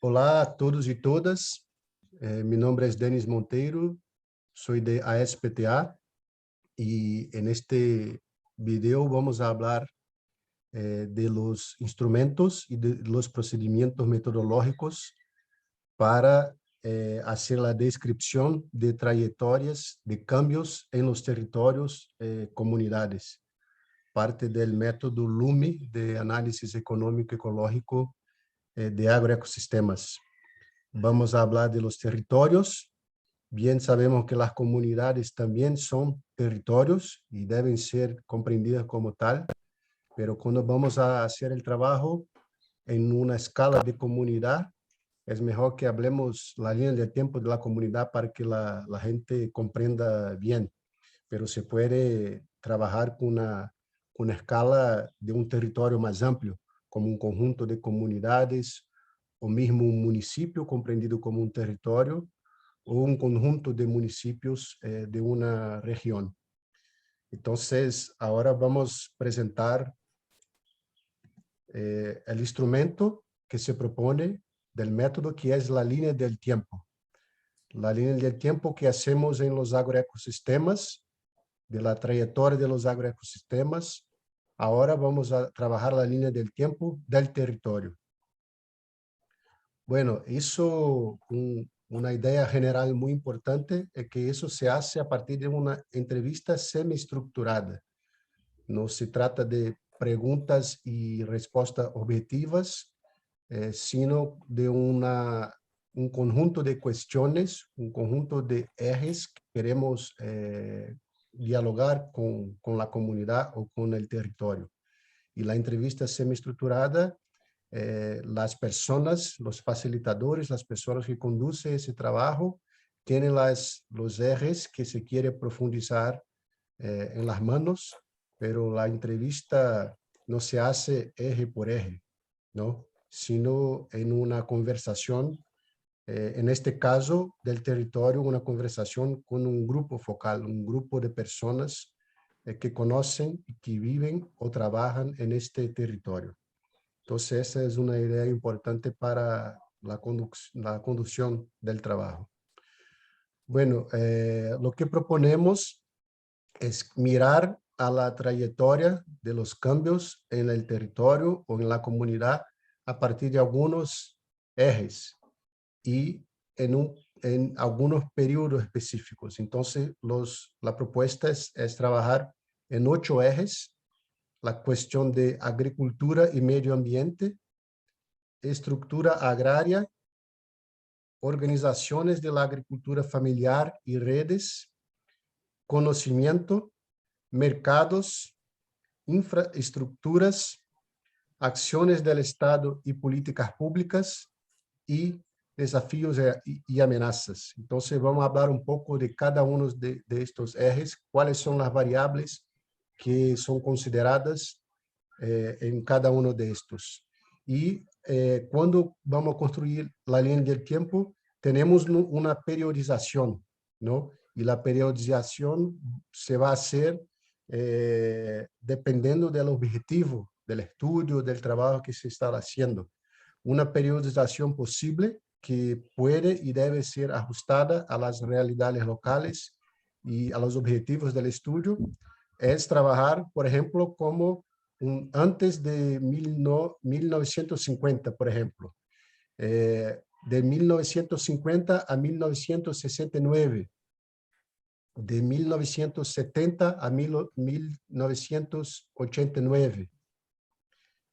Olá a todos e todas. Mi nombre es Denis Monteiro, soy de ASPTA y en este video vamos a hablar de los instrumentos y de los procedimientos metodológicos para hacer la descripción de trayectorias de cambios en los territorios, comunidades, parte del método LUMI de análisis económico ecológico de agroecosistemas. Vamos a hablar de los territorios. Bien sabemos que las comunidades también son territorios y deben ser comprendidas como tal, pero cuando vamos a hacer el trabajo en una escala de comunidad, es mejor que hablemos la línea de tiempo de la comunidad para que la gente comprenda bien, pero se puede trabajar con una escala de un territorio más amplio, como un conjunto de comunidades, o mesmo um município compreendido como um território, ou um conjunto de municípios de uma região. Então, agora vamos apresentar o instrumento que se propõe do método, que é a linha do tempo. A linha do tempo que hacemos em los agroecosistemas, de la trajetória de los agroecosistemas. Agora vamos a trabalhar a linha do tempo del território. Bueno, eso, una idea general muy importante es que eso se hace a partir de una entrevista semiestructurada. No se trata de preguntas y respuestas objetivas, sino de un conjunto de cuestiones, un conjunto de ejes que queremos dialogar con la comunidad o con el territorio. Y la entrevista semiestructurada, las personas, los facilitadores, las personas que conducen ese trabajo, tienen los ejes que se quiere profundizar en las manos, pero la entrevista no se hace eje por eje, ¿no? Sino en una conversación, en este caso del territorio, una conversación con un grupo focal, un grupo de personas que conocen y que viven o trabajan en este territorio. Entonces, esa es una idea importante para la conducción del trabajo. Bueno, lo que proponemos es mirar a la trayectoria de los cambios en el territorio o en la comunidad a partir de algunos ejes y en algunos periodos específicos. Entonces, la propuesta es trabajar en 8 ejes: la cuestión de agricultura y medio ambiente, estructura agraria, organizaciones de la agricultura familiar y redes, conocimiento, mercados, infraestructuras, acciones del Estado y políticas públicas, y desafíos y amenazas. Entonces, vamos a hablar un poco de cada uno de estos ejes, cuáles son las variables que son consideradas en cada uno de estos. Y cuando vamos a construir la línea del tiempo, tenemos una periodización, ¿no? Y la periodización se va a hacer dependiendo del objetivo del estudio, del trabajo que se está haciendo. Una periodización posible que puede y debe ser ajustada a las realidades locales y a los objetivos del estudio es trabajar, por ejemplo, como antes de 1950, por ejemplo, de 1950 a 1969, de 1970 a 1989,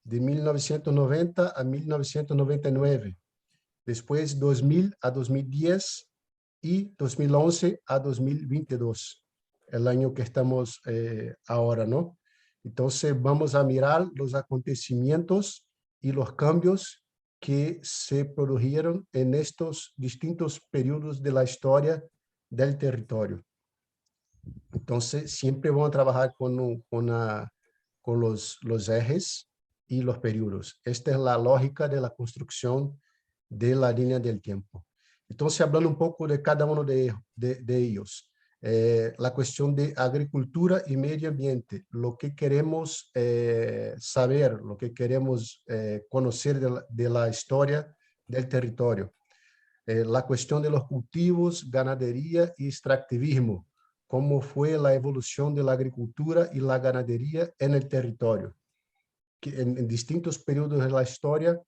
de 1990 a 1999, después 2000 a 2010 y 2011 a 2022, el año que estamos ahora, ¿no? Entonces vamos a mirar los acontecimientos y los cambios que se produjeron en estos distintos periodos de la historia del territorio. Entonces siempre vamos a trabajar con los ejes y los periodos. Esta es la lógica de la construcción de la línea del tiempo. Entonces, hablando un poco de cada uno de ellos. La cuestión de agricultura y medio ambiente, lo que queremos saber, lo que queremos conocer de la historia del territorio. La cuestión de los cultivos, ganadería y extractivismo, cómo fue la evolución de la agricultura y la ganadería en el territorio, que en distintos periodos de la historia,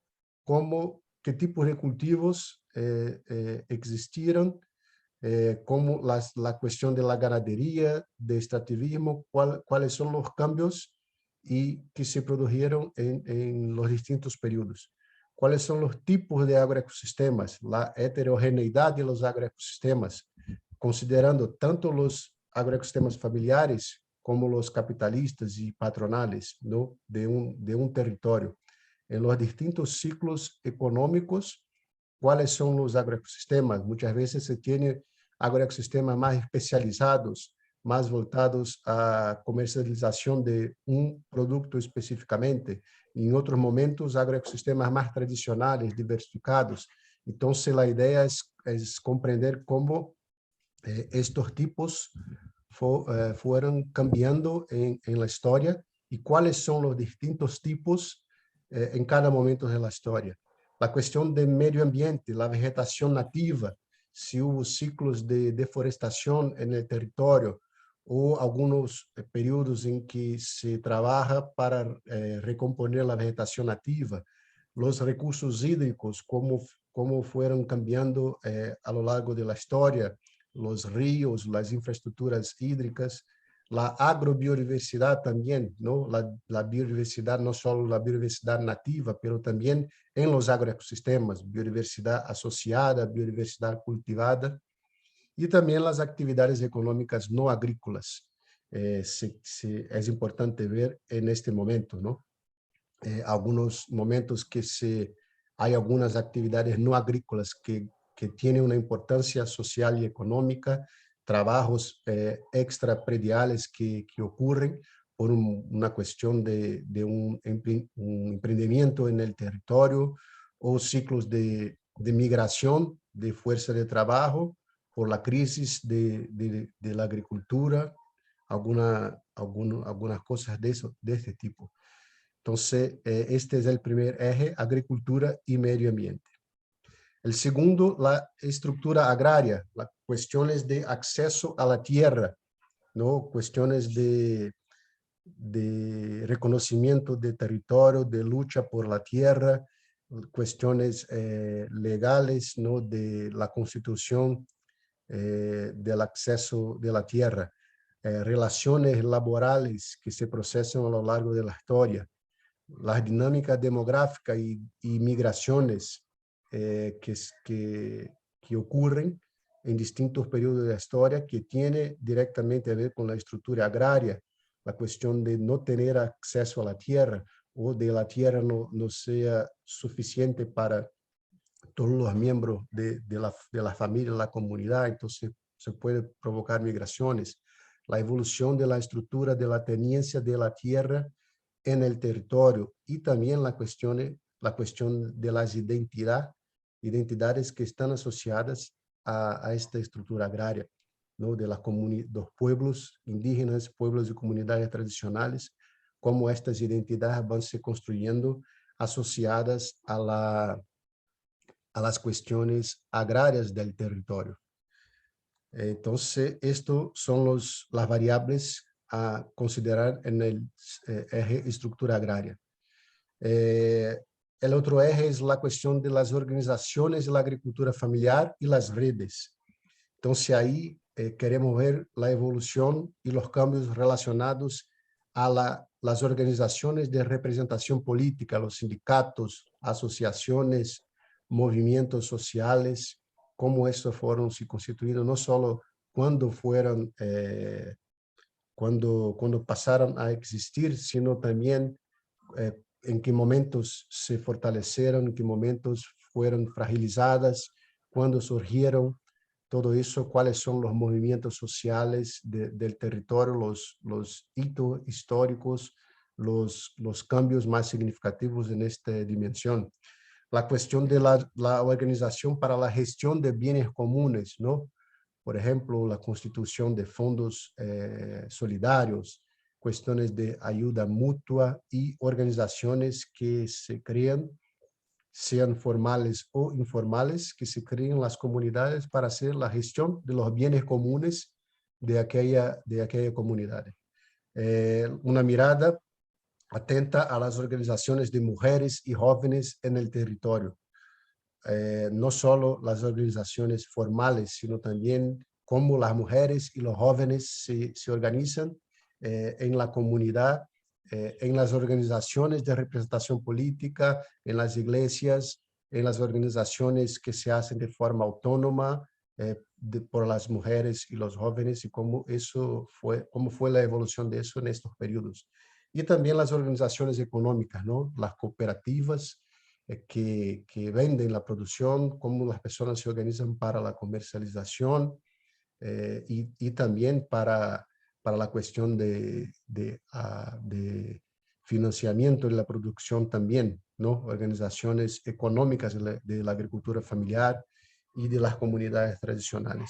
cómo, qué tipos de cultivos existieron, cómo la cuestión de la ganadería, de extractivismo, cuáles son los cambios y que se produjeron en los distintos periodos. Cuáles son los tipos de agroecosistemas, la heterogeneidad de los agroecosistemas, considerando tanto los agroecosistemas familiares como los capitalistas y patronales, ¿no? de un territorio. En los distintos ciclos económicos, cuáles son los agroecosistemas. Muchas veces se tiene agroecosistemas más especializados, más voltados a comercialización de un producto específicamente. En otros momentos, agroecosistemas más tradicionales, diversificados. Entonces, la idea es comprender cómo estos tipos fueron cambiando en la historia y cuáles son los distintos tipos en cada momento de la historia. La cuestión del medio ambiente, la vegetación nativa, si hubo ciclos de deforestación en el territorio o algunos periodos en que se trabaja para recomponer la vegetación nativa, los recursos hídricos, cómo fueron cambiando a lo largo de la historia, los ríos, las infraestructuras hídricas, la agrobiodiversidad también, ¿no? La biodiversidad, no solo la biodiversidad nativa, pero también en los agroecosistemas, biodiversidad asociada, biodiversidad cultivada, y también las actividades económicas no agrícolas. Es importante ver en este momento, ¿no? Algunos momentos que hay algunas actividades no agrícolas que tienen una importancia social y económica, trabajos extraprediales que ocurren por una cuestión de un emprendimiento en el territorio o ciclos de migración de fuerza de trabajo por la crisis de la agricultura, algunas cosas de este tipo. Entonces, este es el primer eje, agricultura y medio ambiente. El segundo, la estructura agraria, las cuestiones de acceso a la tierra, ¿no? Cuestiones de reconocimiento de territorio, de lucha por la tierra, cuestiones legales, ¿no? De la constitución del acceso de la tierra, relaciones laborales que se procesan a lo largo de la historia, las dinámicas demográficas y migraciones que ocurren en distintos periodos de la historia que tiene directamente a ver con la estructura agraria, la cuestión de no tener acceso a la tierra o de la tierra no sea suficiente para todos los miembros de la familia, la comunidad, entonces se puede provocar migraciones. La evolución de la estructura de la tenencia de la tierra en el territorio y también la cuestión de las identidades que están asociadas a esta estructura agraria, ¿no? De los pueblos indígenas, pueblos y comunidades tradicionales, cómo estas identidades van se construyendo asociadas a las cuestiones agrarias del territorio. Entonces, estos son las variables a considerar en el eje estructura agraria. El otro eje es la cuestión de las organizaciones de la agricultura familiar y las redes. Entonces, ahí queremos ver la evolución y los cambios relacionados a las organizaciones de representación política, los sindicatos, asociaciones, movimientos sociales, cómo estos fueron se constituidos, no solo cuando fueron, cuando pasaron a existir, sino también en qué momentos se fortalecieron, en qué momentos fueron fragilizadas, cuándo surgieron, todo eso, cuáles son los movimientos sociales del territorio, los hitos históricos, los cambios más significativos en esta dimensión. La cuestión de la organización para la gestión de bienes comunes, ¿no? Por ejemplo, la constitución de fondos solidarios, cuestiones de ayuda mutua y organizaciones que se crean sean formales o informales, que se creen las comunidades para hacer la gestión de los bienes comunes de aquella comunidad. Una mirada atenta a las organizaciones de mujeres y jóvenes en el territorio. No solo las organizaciones formales, sino también cómo las mujeres y los jóvenes se organizan en la comunidad, en las organizaciones de representación política, en las iglesias, en las organizaciones que se hacen de forma autónoma por las mujeres y los jóvenes, y cómo fue la evolución de eso en estos periodos. Y también las organizaciones económicas, ¿no? Las cooperativas, que venden la producción, cómo las personas se organizan para la comercialización, y también para la cuestión de financiamiento de la producción también, ¿no? Organizaciones económicas de la agricultura familiar y de las comunidades tradicionales.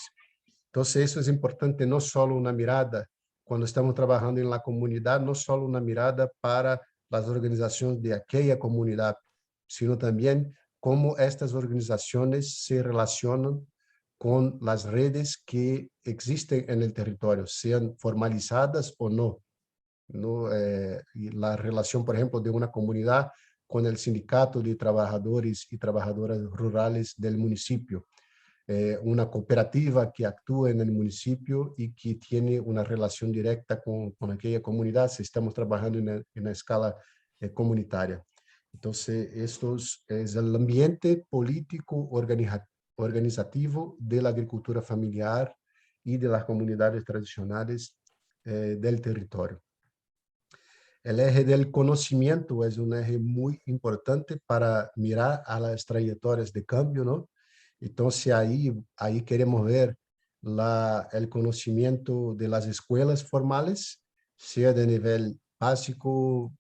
Entonces, eso es importante, no solo una mirada, cuando estamos trabajando en la comunidad, no solo una mirada para las organizaciones de aquella comunidad, sino también cómo estas organizaciones se relacionan con las redes que existen en el territorio, sean formalizadas o no. ¿No? Y la relación, por ejemplo, de una comunidad con el sindicato de trabajadores y trabajadoras rurales del municipio, una cooperativa que actúa en el municipio y que tiene una relación directa con aquella comunidad si estamos trabajando en la escala comunitaria. Entonces, esto es el ambiente político organizativo de la agricultura familiar y de las comunidades tradicionales del territorio. El eje del conocimiento es un eje muy importante para mirar a las trayectorias de cambio, ¿no? Entonces, ahí queremos ver el conocimiento de las escuelas formales, sea de nivel básico,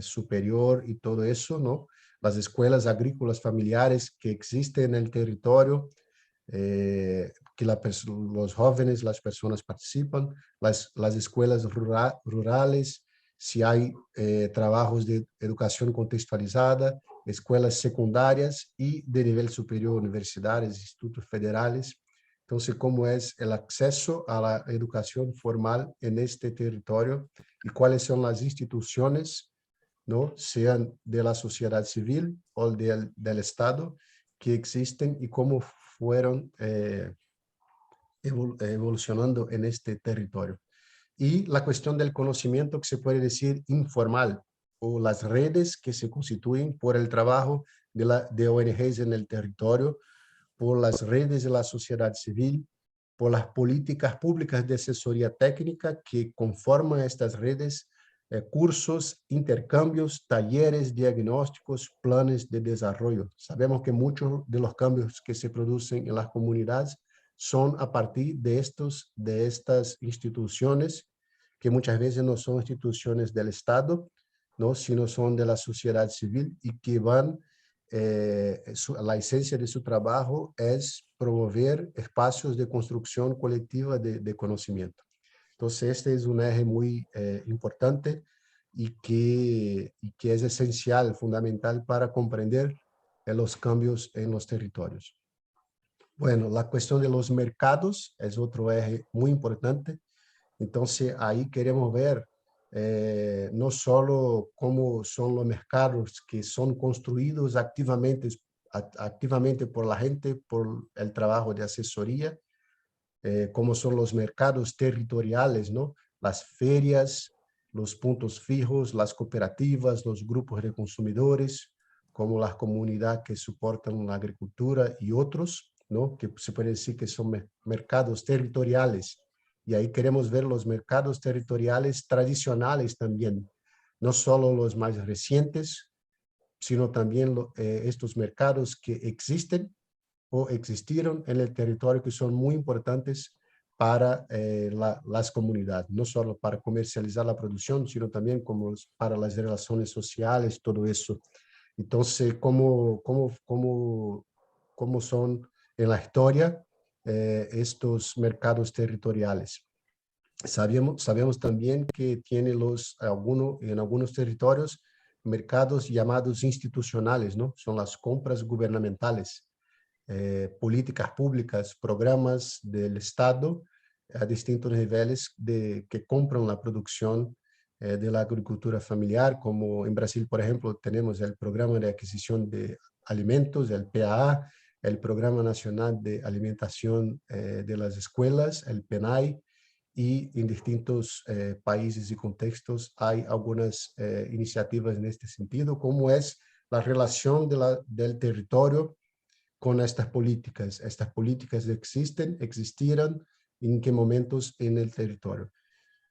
superior y todo eso, ¿no? Las escuelas agrícolas familiares que existen en el territorio, que los jóvenes, las personas participan, las escuelas rurales, si hay trabajos de educación contextualizada, escuelas secundarias y de nivel superior, universidades, institutos federales. Entonces, cómo es el acceso a la educación formal en este territorio y cuáles son las instituciones, ¿no? Sean de la sociedad civil o del Estado, que existen y cómo fueron evolucionando en este territorio. Y la cuestión del conocimiento, que se puede decir informal, o las redes que se constituyen por el trabajo de ONGs en el territorio, por las redes de la sociedad civil, por las políticas públicas de asesoría técnica que conforman estas redes, cursos, intercambios, talleres, diagnósticos, planes de desarrollo. Sabemos que muchos de los cambios que se producen en las comunidades son a partir de estas instituciones, que muchas veces no son instituciones del Estado, ¿no? Sino son de la sociedad civil y que van, la esencia de su trabajo es promover espacios de construcción colectiva de conocimiento. Entonces, este es un eje muy importante y que es esencial, fundamental para comprender los cambios en los territorios. Bueno, la cuestión de los mercados es otro eje muy importante. Entonces, ahí queremos ver no solo cómo son los mercados que son construidos activamente por la gente, por el trabajo de asesoría, cómo son los mercados territoriales, ¿no? Las ferias, los puntos fijos, las cooperativas, los grupos de consumidores, como las comunidades que soportan la agricultura y otros, ¿no? Que se puede decir que son mercados territoriales. Y ahí queremos ver los mercados territoriales tradicionales también, no solo los más recientes, sino también estos mercados que existen o existieron en el territorio, que son muy importantes para las comunidades, no solo para comercializar la producción, sino también como para las relaciones sociales, todo eso. Entonces, cómo son en la historia estos mercados territoriales. Sabemos también que tiene en algunos territorios mercados llamados institucionales, ¿no? Son las compras gubernamentales, políticas públicas, programas del Estado a distintos niveles que compran la producción de la agricultura familiar, como en Brasil, por ejemplo, tenemos el Programa de Adquisición de Alimentos, el PAA, el Programa Nacional de Alimentación de las Escuelas, el PENAI, y en distintos países y contextos hay algunas iniciativas en este sentido, como es la relación del territorio con estas políticas. Estas políticas existen, existieron, en qué momentos en el territorio.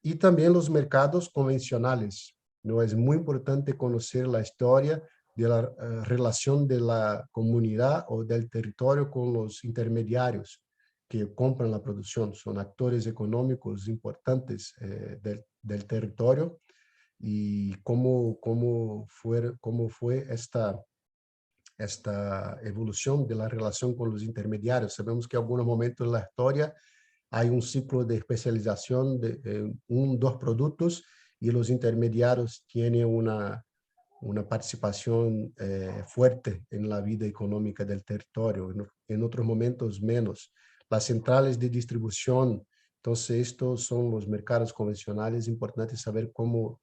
Y también los mercados convencionales. ¿No? Es muy importante conocer la historia de la relación de la comunidad o del territorio con los intermediarios que compran la producción. Son actores económicos importantes del territorio y cómo fue esta evolución de la relación con los intermediarios. Sabemos que en algunos momentos de la historia hay un ciclo de especialización de dos productos y los intermediarios tienen una participación fuerte en la vida económica del territorio, en otros momentos menos. Las centrales de distribución, entonces estos son los mercados convencionales, importante saber cómo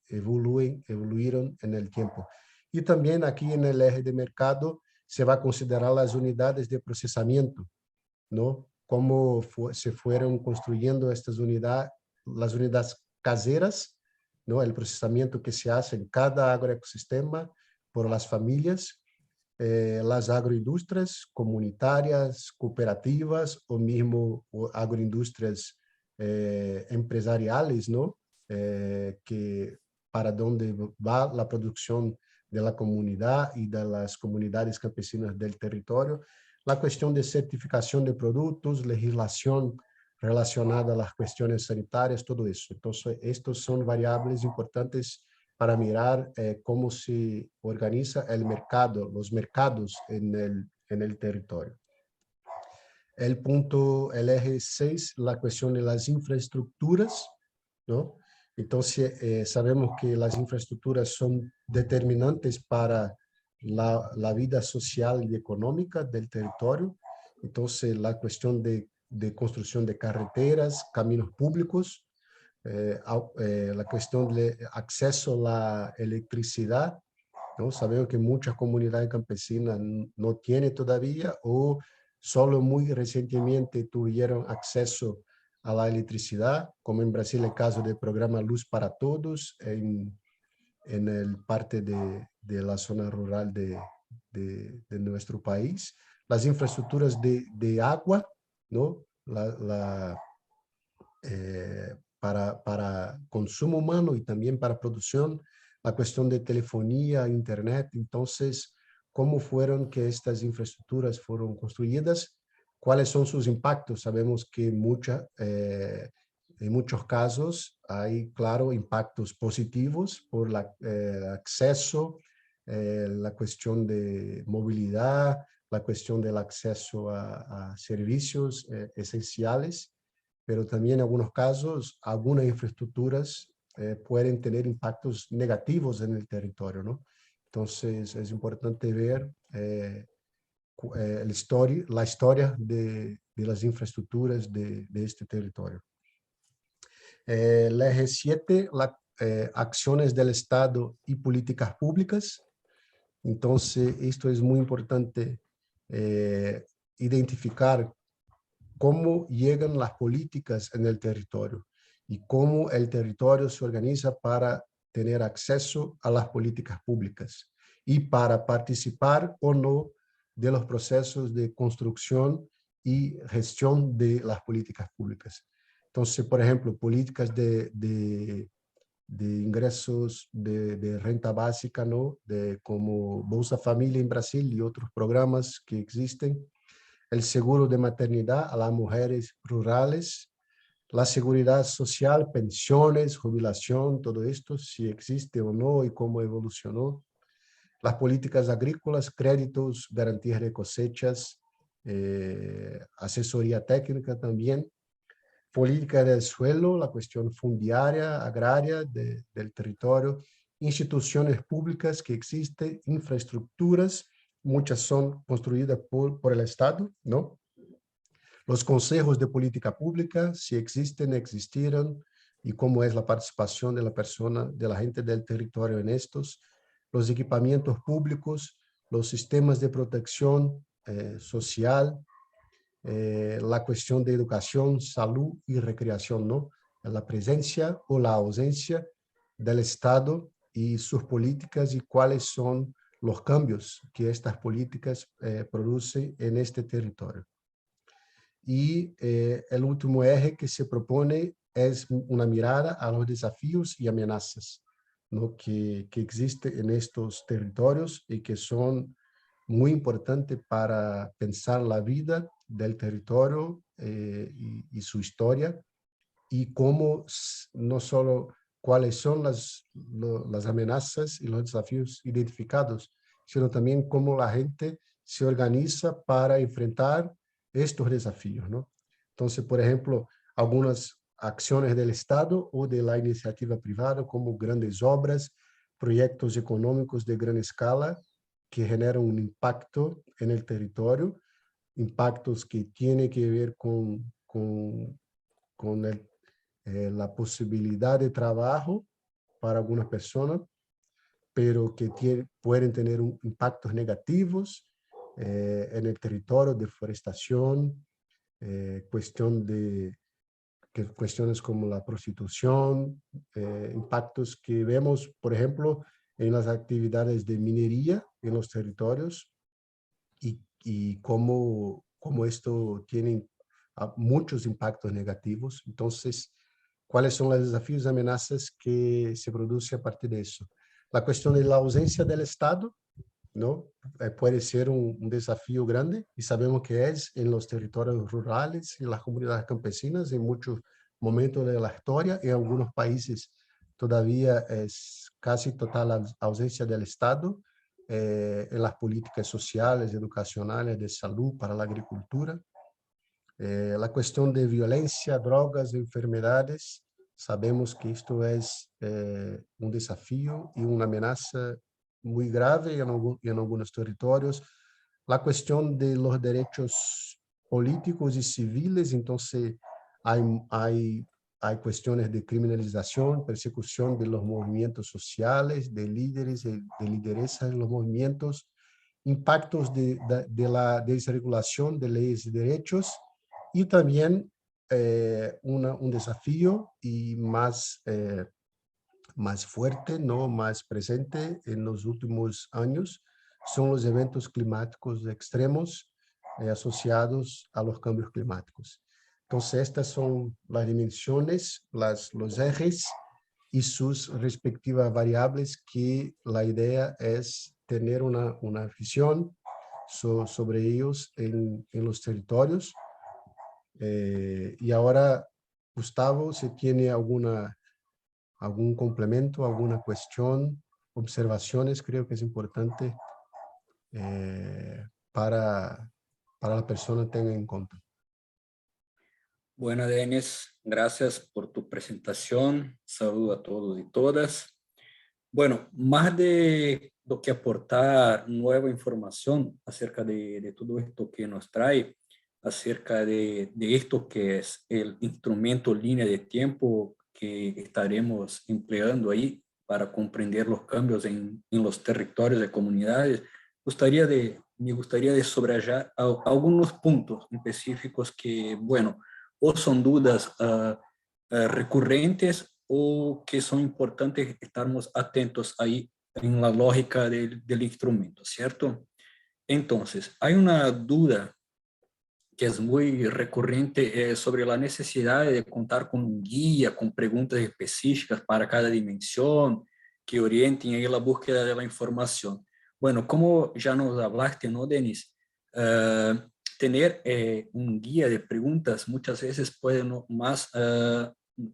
evoluyeron en el tiempo. Y también aquí en el eje de mercado se va a considerar las unidades de procesamiento, ¿no? Cómo se fueron construyendo estas unidades, las unidades caseras, ¿no? El procesamiento que se hace en cada agroecosistema por las familias, las agroindustrias comunitarias, cooperativas o mismo agroindustrias empresariales, ¿no? Que para donde va la producción de la comunidad y de las comunidades campesinas del territorio, la cuestión de certificación de productos, legislación relacionada a las cuestiones sanitarias, todo eso. Entonces, estos son variables importantes para mirar cómo se organiza el mercado, los mercados en el territorio. El eje 6, la cuestión de las infraestructuras, ¿no? Entonces, sabemos que las infraestructuras son determinantes para la vida social y económica del territorio. Entonces, la cuestión de construcción de carreteras, caminos públicos, la cuestión de acceso a la electricidad, ¿no? Sabemos que muchas comunidades campesinas no tienen todavía o solo muy recientemente tuvieron acceso a la electricidad, como en Brasil el caso del programa Luz para Todos, en el parte de la zona rural de nuestro país. Las infraestructuras de agua, ¿no? Para consumo humano y también para producción, la cuestión de telefonía, internet. Entonces, ¿cómo fueron que estas infraestructuras fueron construidas? ¿Cuáles son sus impactos? Sabemos que en muchos casos hay, claro, impactos positivos por el acceso, la cuestión de movilidad, la cuestión del acceso a servicios esenciales, pero también en algunos casos, algunas infraestructuras pueden tener impactos negativos en el territorio, ¿no? Entonces, es importante ver la historia de las infraestructuras de este territorio. El eje 7, acciones del Estado y políticas públicas. Entonces, esto es muy importante identificar cómo llegan las políticas en el territorio y cómo el territorio se organiza para tener acceso a las políticas públicas y para participar o no de los procesos de construcción y gestión de las políticas públicas. Entonces, por ejemplo, políticas de ingresos de renta básica, ¿no? Como Bolsa Familia en Brasil y otros programas que existen, el seguro de maternidad a las mujeres rurales, la seguridad social, pensiones, jubilación, todo esto, si existe o no y cómo evolucionó, las políticas agrícolas, créditos, garantías de cosechas, asesoría técnica también, política del suelo, la cuestión fundiaria, agraria del territorio instituciones públicas que existen, infraestructuras, muchas son construidas por el Estado, ¿no? Los consejos de política pública, si existen, existieron, y cómo es la participación de la persona, de la gente del territorio en estos, los equipamientos públicos, los sistemas de protección social, la cuestión de educación, salud y recreación, ¿no? La presencia o la ausencia del Estado y sus políticas y cuáles son los cambios que estas políticas producen en este territorio. Y el último eje que se propone es una mirada a los desafíos y amenazas, ¿no? que existen en estos territorios y que son muy importantes para pensar la vida del territorio y su historia, y cómo no solo cuáles son las amenazas y los desafíos identificados, sino también cómo la gente se organiza para enfrentar estos desafíos, ¿no? Entonces, por ejemplo, algunas acciones del Estado o de la iniciativa privada, como grandes obras, proyectos económicos de gran escala que generan un impacto en el territorio, impactos que tienen que ver con la posibilidad de trabajo para algunas personas, pero que pueden tener impactos negativos en el territorio, deforestación, cuestiones como la prostitución, impactos que vemos, por ejemplo, en las actividades de minería en los territorios, y cómo esto tiene muchos impactos negativos. Entonces, ¿cuáles son los desafíos y amenazas que se producen a partir de eso? La cuestión de la ausencia del Estado, ¿no? Puede ser un desafío grande, y sabemos que es en los territorios rurales y las comunidades campesinas en muchos momentos de la historia. En algunos países todavía es casi total ausencia del Estado en las políticas sociales, educacionales, de salud, para la agricultura. La cuestión de violencia, drogas, enfermedades, sabemos que esto es un desafío y una amenaza muy grave en algunos territorios. La cuestión de los derechos políticos y civiles, entonces hay, hay, hay cuestiones de criminalización, persecución de los movimientos sociales, de líderes y de lideresas en los movimientos, impactos de la desregulación de leyes y derechos, y también un desafío y más fuerte, ¿no? Más presente en los últimos años, son los eventos climáticos extremos asociados a los cambios climáticos. Entonces, estas son las dimensiones, los ejes y sus respectivas variables, que la idea es tener una visión sobre ellos en los territorios. Y ahora, Gustavo, si tiene algún complemento, alguna cuestión, observaciones, creo que es importante para, la persona tenga en cuenta. Bueno, Denis, gracias por tu presentación. Saludo a todos y todas. Bueno, más de lo que aportar nueva información acerca de todo esto que nos trae, acerca de esto que es el instrumento línea de tiempo que estaremos empleando ahí para comprender los cambios en los territorios de comunidades, me gustaría de subrayar algunos puntos específicos que, bueno, o son dudas recurrentes o que son importantes estarmos atentos ahí en la lógica del instrumento, ¿cierto? Entonces, hay una duda que es muy recurrente sobre la necesidad de contar con un guía, con preguntas específicas para cada dimensión, que orienten ahí la búsqueda de la información. Bueno, como ya nos hablaste, ¿no, Denis? Tener un guía de preguntas muchas veces puede más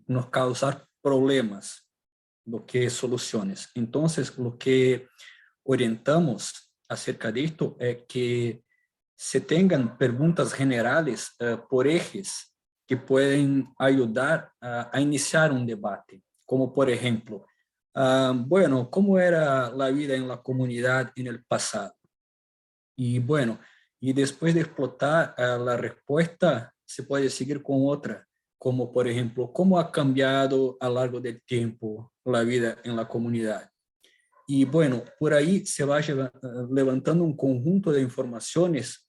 nos causar problemas do que soluciones. Entonces, lo que orientamos acerca de esto es que se tengan preguntas generales por ejes que pueden ayudar a iniciar un debate, como por ejemplo, Bueno, ¿cómo era la vida en la comunidad en el pasado? Y bueno, y después de explotar la respuesta, se puede seguir con otra, como por ejemplo, ¿cómo ha cambiado a lo largo del tiempo la vida en la comunidad? Y bueno, por ahí se va levantando un conjunto de informaciones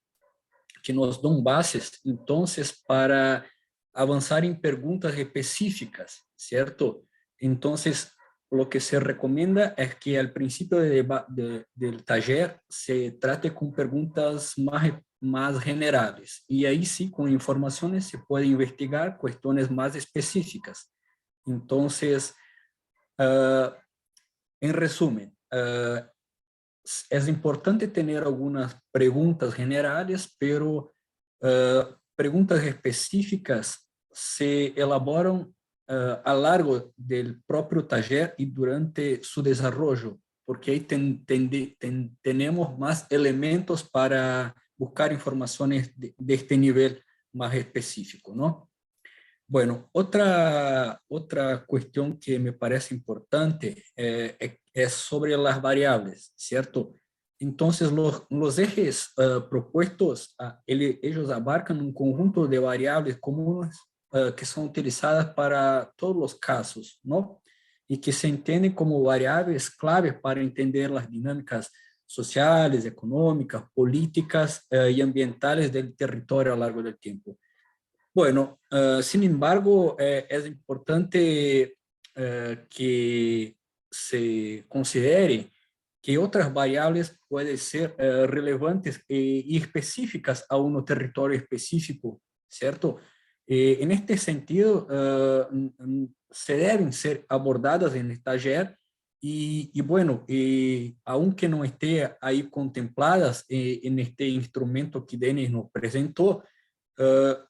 que nos dan bases, entonces, para avanzar en preguntas específicas, ¿cierto? Entonces, lo que se recomienda es que al principio del taller se trate con preguntas más generales y ahí sí, con informaciones se puede investigar cuestiones más específicas. Entonces, en resumen, es importante tener algunas preguntas generales, pero preguntas específicas se elaboran a lo largo del propio taller y durante su desarrollo, porque ahí tenemos más elementos para buscar informaciones de este nivel más específico, ¿no? Bueno, otra cuestión que me parece importante es sobre las variables, ¿cierto? Entonces, los ejes propuestos, ellos abarcan un conjunto de variables comunes que son utilizadas para todos los casos, ¿no? Y que se entienden como variables clave para entender las dinámicas sociales, económicas, políticas y ambientales del territorio a lo largo del tiempo. Bueno, sin embargo, es importante que se considere que otras variables pueden ser relevantes y específicas a un territorio específico, ¿cierto? En este sentido, se deben ser abordadas en el taller y bueno, aunque no esté ahí contempladas en este instrumento que Denis nos presentó,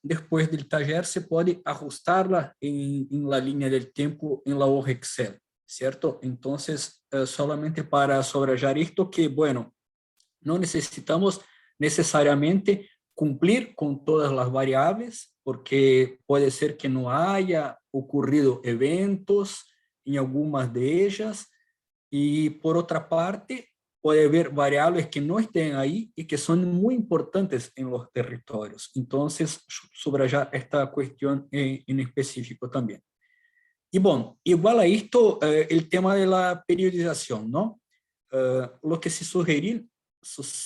después del taller se puede ajustarla en la línea del tiempo en la hoja Excel, ¿cierto? Entonces, solamente para subrayar esto que, bueno, no necesitamos necesariamente cumplir con todas las variables, porque puede ser que no haya ocurrido eventos en algunas de ellas, y por otra parte, puede haber variables que no estén ahí y que son muy importantes en los territorios. Entonces, subrayar esta cuestión en específico también. Y bueno, igual a esto, el tema de la periodización, ¿no? Lo que se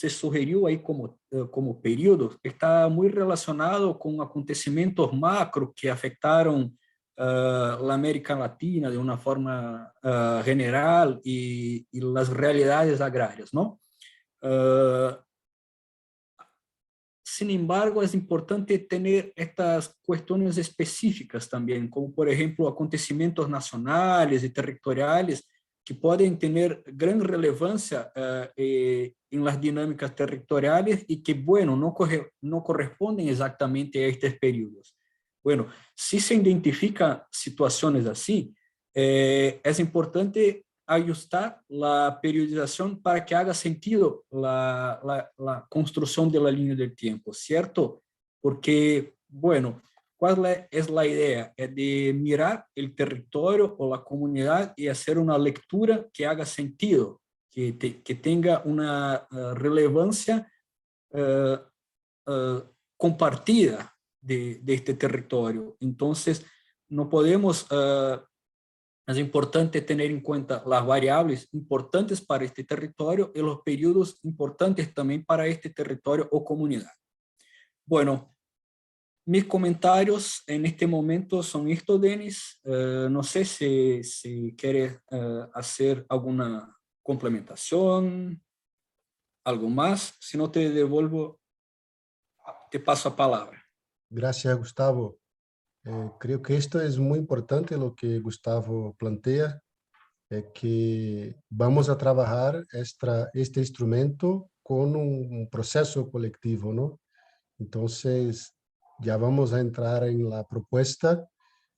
sugirió ahí como periodo está muy relacionado con acontecimientos macro que afectaron la América Latina de una forma general y las realidades agrarias, ¿no? Uh, Sin embargo, es importante tener estas cuestiones específicas también, como por ejemplo acontecimientos nacionales y territoriales que pueden tener gran relevancia en las dinámicas territoriales y que, bueno, no corresponden exactamente a estos periodos. Bueno, si se identifican situaciones así, es importante ajustar la periodización para que haga sentido la construcción de la línea del tiempo, ¿cierto? Porque, bueno, ¿cuál es la idea? Es de mirar el territorio o la comunidad y hacer una lectura que haga sentido, que tenga una relevancia uh, compartida de este territorio. Entonces, no podemos es importante tener en cuenta las variables importantes para este territorio y los periodos importantes también para este territorio o comunidad. Bueno, mis comentarios en este momento son estos, Denis. No sé si quieres hacer alguna complementación, algo más. Si no, te devuelvo, te paso a palabra. Gracias, Gustavo. Creo que esto es muy importante lo que Gustavo plantea, que vamos a trabajar este instrumento con un proceso colectivo, ¿no? Entonces, ya vamos a entrar en la propuesta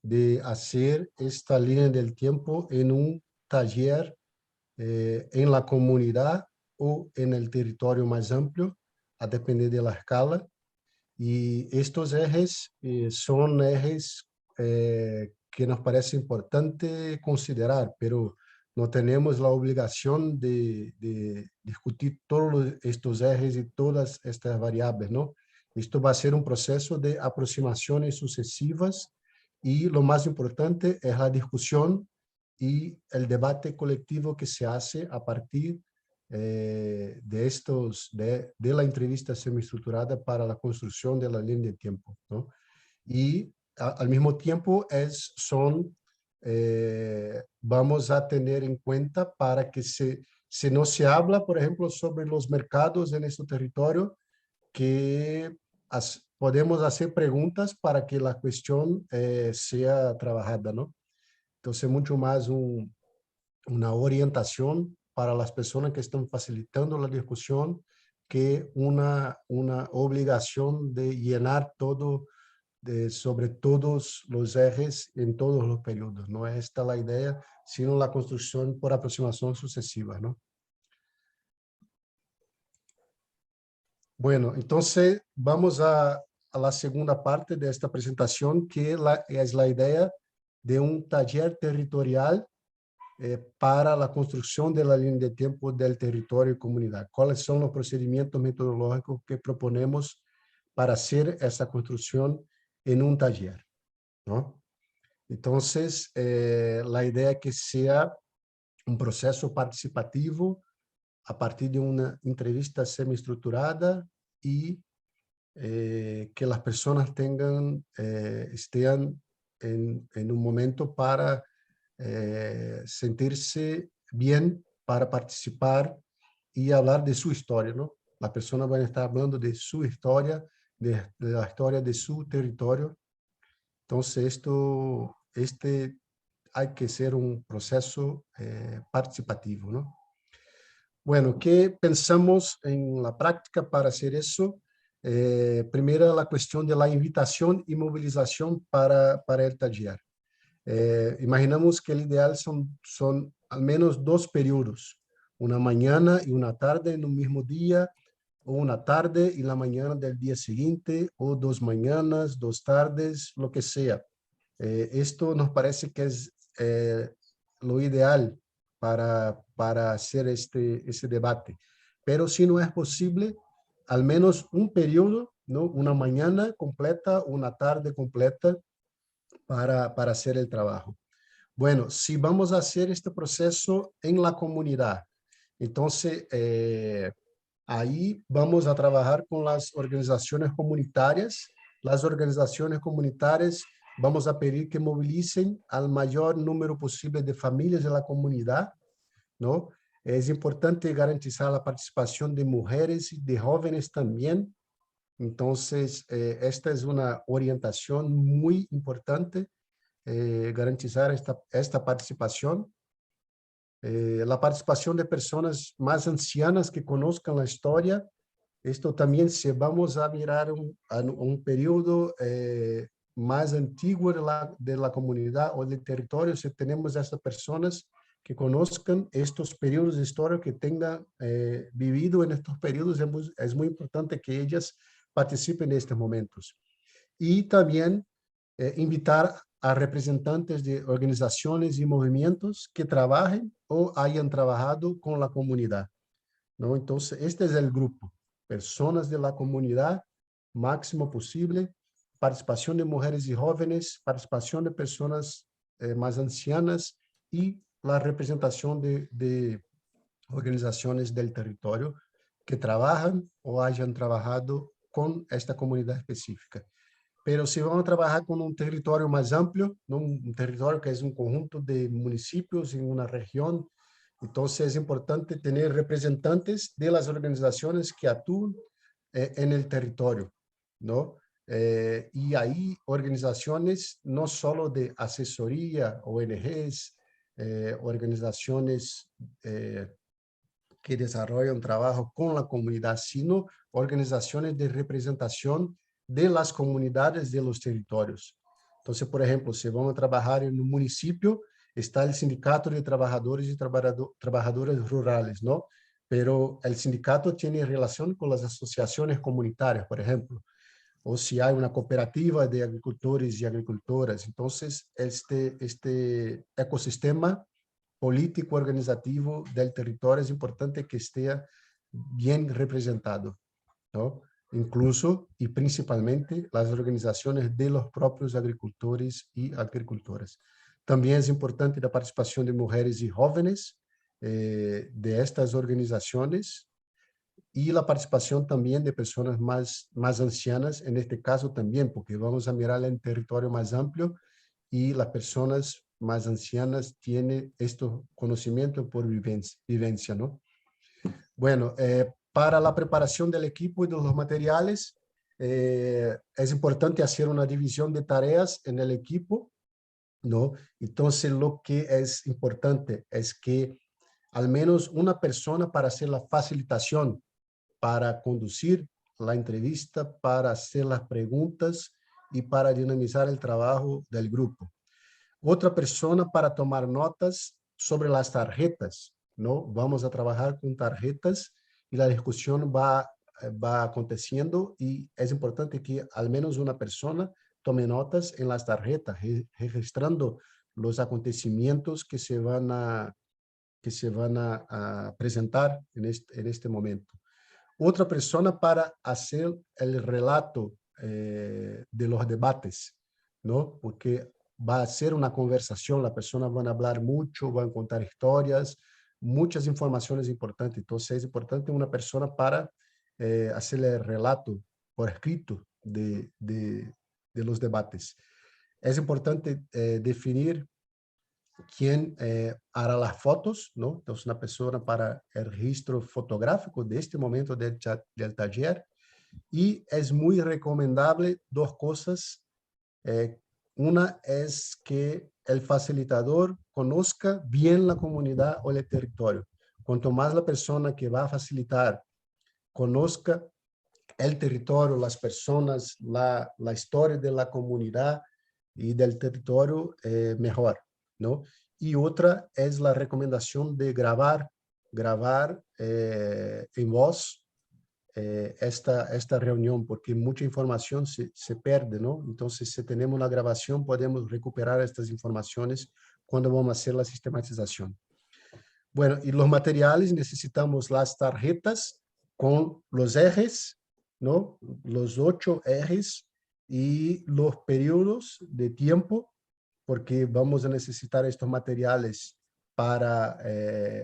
de hacer esta línea del tiempo en un taller en la comunidad o en el territorio más amplio, a depender de la escala. Y estos ejes son ejes que nos parece importante considerar, pero no tenemos la obligación de discutir todos estos ejes y todas estas variables, ¿no? Esto va a ser un proceso de aproximaciones sucesivas y lo más importante es la discusión y el debate colectivo que se hace a partir de la entrevista semiestructurada para la construcción de la línea de tiempo, ¿no? Y al mismo tiempo vamos a tener en cuenta para que se no se habla, por ejemplo, sobre los mercados en este territorio, que podemos hacer preguntas para que la cuestión sea trabajada, ¿no? Entonces, mucho más una orientación para las personas que están facilitando la discusión que una obligación de llenar todo sobre todos los ejes en todos los periodos. No es esta la idea, sino la construcción por aproximación sucesiva, ¿no? Bueno, entonces vamos a la segunda parte de esta presentación, que es la idea de un taller territorial para la construcción de la línea de tiempo del territorio y comunidad. ¿Cuáles son los procedimientos metodológicos que proponemos para hacer esa construcción en un taller, ¿no? Entonces, la idea es que sea un proceso participativo a partir de una entrevista semiestructurada y que las personas estén en un momento para sentirse bien, para participar y hablar de su historia, ¿no? Las personas van a estar hablando de su historia, de la historia de su territorio. Entonces, hay que ser un proceso participativo, ¿no? Bueno, ¿qué pensamos en la práctica para hacer eso? Primero, la cuestión de la invitación y movilización para el taller. Imaginamos que el ideal son al menos 2 periodos, una mañana y una tarde en un mismo día, o una tarde y la mañana del día siguiente, o 2 mañanas, 2 tardes, lo que sea. Esto nos parece que es lo ideal para hacer ese debate. Pero si no es posible, al menos un periodo, ¿no? Una mañana completa, una tarde completa para hacer el trabajo. Bueno, si vamos a hacer este proceso en la comunidad, entonces ahí vamos a trabajar con las organizaciones comunitarias. Las organizaciones comunitarias vamos a pedir que movilicen al mayor número posible de familias de la comunidad, ¿no? Es importante garantizar la participación de mujeres y de jóvenes también. Entonces, esta es una orientación muy importante, garantizar esta participación. La participación de personas más ancianas que conozcan la historia. Esto también, si vamos a mirar un periodo más antiguo de la comunidad o del territorio, si tenemos a estas personas que conozcan estos periodos de historia, que tengan vivido en estos periodos, es muy importante que ellas participen en estos momentos. Y también invitar a representantes de organizaciones y movimientos que trabajen o hayan trabajado con la comunidad, ¿no? Entonces, este es el grupo. Personas de la comunidad, máximo posible, participación de mujeres y jóvenes, participación de personas más ancianas y la representación de organizaciones del territorio que trabajan o hayan trabajado con esta comunidad específica. Pero si vamos a trabajar con un territorio más amplio, ¿no? Un territorio que es un conjunto de municipios en una región, entonces es importante tener representantes de las organizaciones que actúan en el territorio, ¿no? Y ahí organizaciones no solo de asesoría, ONGs, organizaciones que desarrollan trabajo con la comunidad, sino organizaciones de representación de las comunidades de los territorios. Entonces, por ejemplo, si vamos a trabajar en un municipio, está el sindicato de trabajadores y trabajadoras rurales, ¿no? Pero el sindicato tiene relación con las asociaciones comunitarias, por ejemplo, o si hay una cooperativa de agricultores y agricultoras. Entonces, este ecosistema político organizativo del territorio es importante que esté bien representado, ¿no? Incluso y principalmente las organizaciones de los propios agricultores y agricultoras. También es importante la participación de mujeres y jóvenes de estas organizaciones y la participación también de personas más ancianas, en este caso también, porque vamos a mirar el territorio más amplio y las personas más ancianas tienen estos conocimientos por vivencia, ¿no? Bueno, para la preparación del equipo y de los materiales, es importante hacer una división de tareas en el equipo, ¿no? Entonces, lo que es importante es que al menos una persona para hacer la facilitación, para conducir la entrevista, para hacer las preguntas y para dinamizar el trabajo del grupo. Otra persona para tomar notas sobre las tarjetas, ¿no? Vamos a trabajar con tarjetas y la discusión va aconteciendo y es importante que al menos una persona tome notas en las tarjetas, registrando los acontecimientos que se van a presentar en este momento. Otra persona para hacer el relato de los debates, ¿no? Porque va a ser una conversación, las personas van a hablar mucho, van a contar historias, muchas informaciones importantes. Entonces es importante una persona para hacer el relato por escrito de los debates. Es importante definir quién hará las fotos, ¿no? Entonces, una persona para el registro fotográfico de este momento del taller. Y es muy recomendable dos cosas. Una es que el facilitador conozca bien la comunidad o el territorio. Cuanto más la persona que va a facilitar conozca el territorio, las personas, la historia de la comunidad y del territorio, mejor, ¿no? Y otra es la recomendación de grabar en voz esta reunión, porque mucha información se pierde, ¿no? Entonces, si tenemos la grabación, podemos recuperar estas informaciones cuando vamos a hacer la sistematización. Bueno, y los materiales, necesitamos las tarjetas con los ejes, ¿no? Los 8 ejes y los periodos de tiempo, porque vamos a necesitar estos materiales para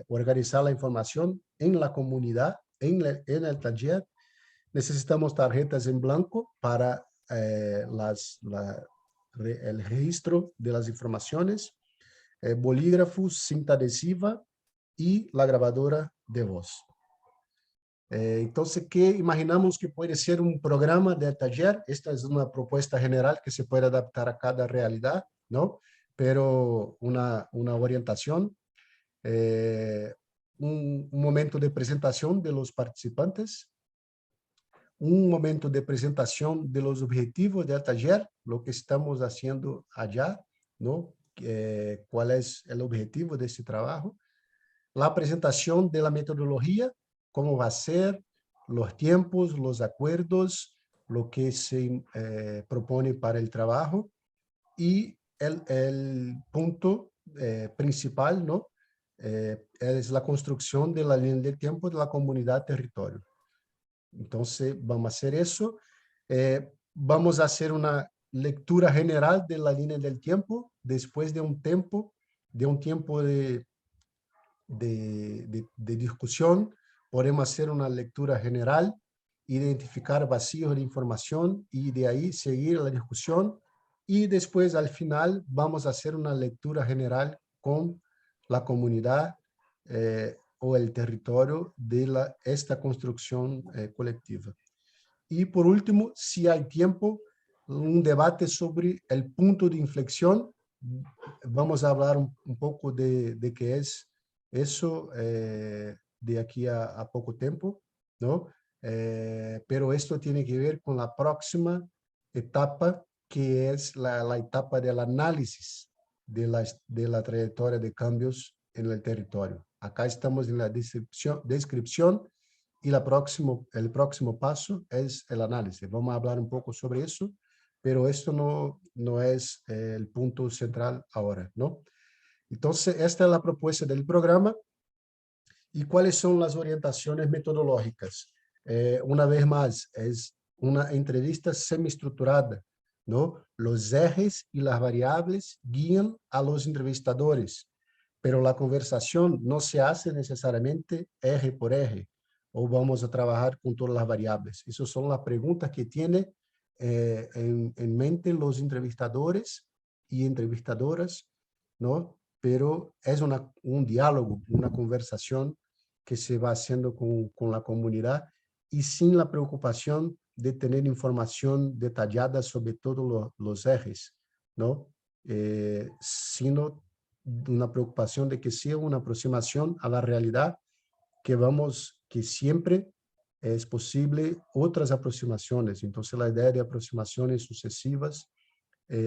organizar la información en la comunidad, en el taller. Necesitamos tarjetas en blanco para el registro de las informaciones, bolígrafos, cinta adhesiva y la grabadora de voz. Entonces, ¿qué imaginamos que puede ser un programa de taller? Esta es una propuesta general que se puede adaptar a cada realidad, ¿no? Pero una orientación, un momento de presentación de los participantes, un momento de presentación de los objetivos del taller, lo que estamos haciendo allá, ¿no? ¿Cuál es el objetivo de este trabajo? La presentación de la metodología, cómo va a ser, los tiempos, los acuerdos, lo que se propone para el trabajo y el punto principal, ¿no? Es la construcción de la línea del tiempo de la comunidad territorio. Entonces, vamos a hacer eso. Vamos a hacer una lectura general de la línea del tiempo después de un tiempo de discusión. Podemos hacer una lectura general, identificar vacíos de información y de ahí seguir la discusión. Y después, al final, vamos a hacer una lectura general con la comunidad o el territorio de esta construcción colectiva. Y por último, si hay tiempo, un debate sobre el punto de inflexión. Vamos a hablar un poco de qué es eso de aquí a poco tiempo, ¿no? Pero esto tiene que ver con la próxima etapa, que es la etapa del análisis de la trayectoria de cambios en el territorio. Acá estamos en la descripción y el próximo paso es el análisis. Vamos a hablar un poco sobre eso, pero esto no es el punto central ahora, ¿no? Entonces, esta es la propuesta del programa. ¿Y cuáles son las orientaciones metodológicas? Una vez más, es una entrevista semiestructurada, ¿no? Los ejes y las variables guían a los entrevistadores, pero la conversación no se hace necesariamente eje por eje, o vamos a trabajar con todas las variables. Esas son las preguntas que tienen en mente los entrevistadores y entrevistadoras, ¿no? Pero es un diálogo, una conversación que se va haciendo con la comunidad y sin la preocupación de tener información detallada sobre todos los ejes, ¿no? Sino una preocupación de que sea una aproximación a la realidad, que siempre es posible otras aproximaciones. Entonces, la idea de aproximaciones sucesivas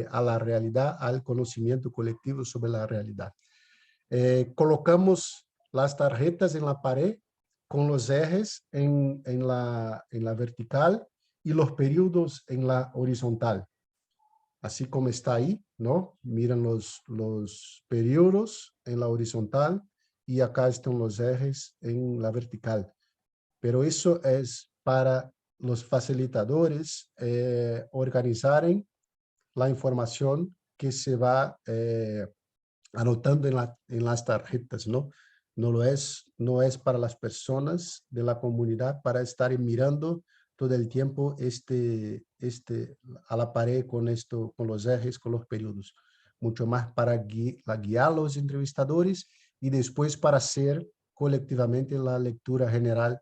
a la realidad, al conocimiento colectivo sobre la realidad. Colocamos las tarjetas en la pared con los ejes en la vertical y los periodos en la horizontal. Así como está ahí, ¿no? Miran los periodos en la horizontal y acá están los ejes en la vertical. Pero eso es para los facilitadores organizaren la información que se va anotando en las tarjetas, ¿no? No es para las personas de la comunidad para estar mirando todo el tiempo a la pared con los ejes, con los periodos. Mucho más para guiar a los entrevistadores y después para hacer colectivamente la lectura general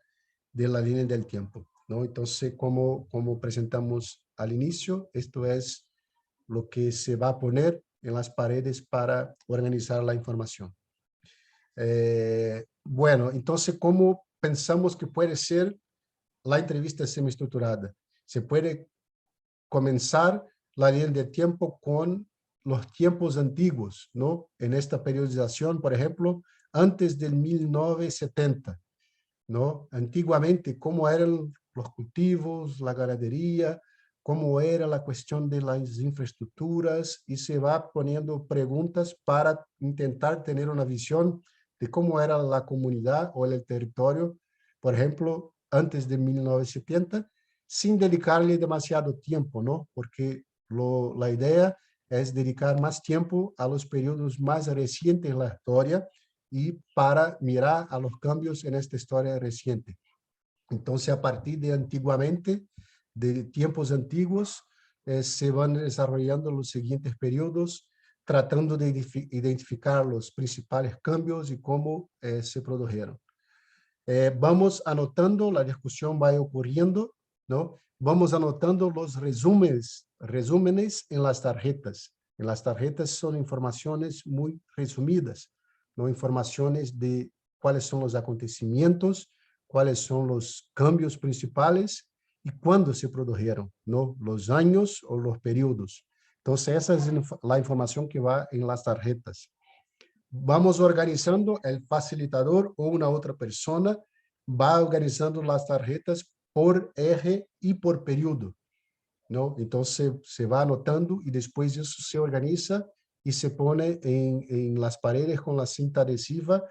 de la línea del tiempo, ¿no? Entonces, como presentamos al inicio, esto es lo que se va a poner en las paredes para organizar la información. Bueno, entonces, ¿cómo pensamos que puede ser la entrevista semiestructurada? Se puede comenzar la línea de tiempo con los tiempos antiguos, ¿no? En esta periodización, por ejemplo, antes del 1970, ¿no? Antiguamente, cómo eran los cultivos, la ganadería, cómo era la cuestión de las infraestructuras, y se va poniendo preguntas para intentar tener una visión de cómo era la comunidad o el territorio, por ejemplo, antes de 1970, sin dedicarle demasiado tiempo, ¿no? Porque la idea es dedicar más tiempo a los periodos más recientes de la historia y para mirar a los cambios en esta historia reciente. Entonces, a partir de antiguamente, de tiempos antiguos, se van desarrollando los siguientes periodos, tratando de identificar los principales cambios y cómo se produjeron. Vamos anotando, la discusión va ocurriendo, ¿no? Vamos anotando los resúmenes en las tarjetas. En las tarjetas son informaciones muy resumidas, ¿no? Informaciones de cuáles son los acontecimientos, cuáles son los cambios principales y cuándo se produjeron, ¿no? Los años o los periodos. Entonces, esa es la información que va en las tarjetas. Vamos organizando, el facilitador o una otra persona va organizando las tarjetas por eje y por periodo, ¿no? Entonces se va anotando y después eso se organiza y se pone en las paredes con la cinta adhesiva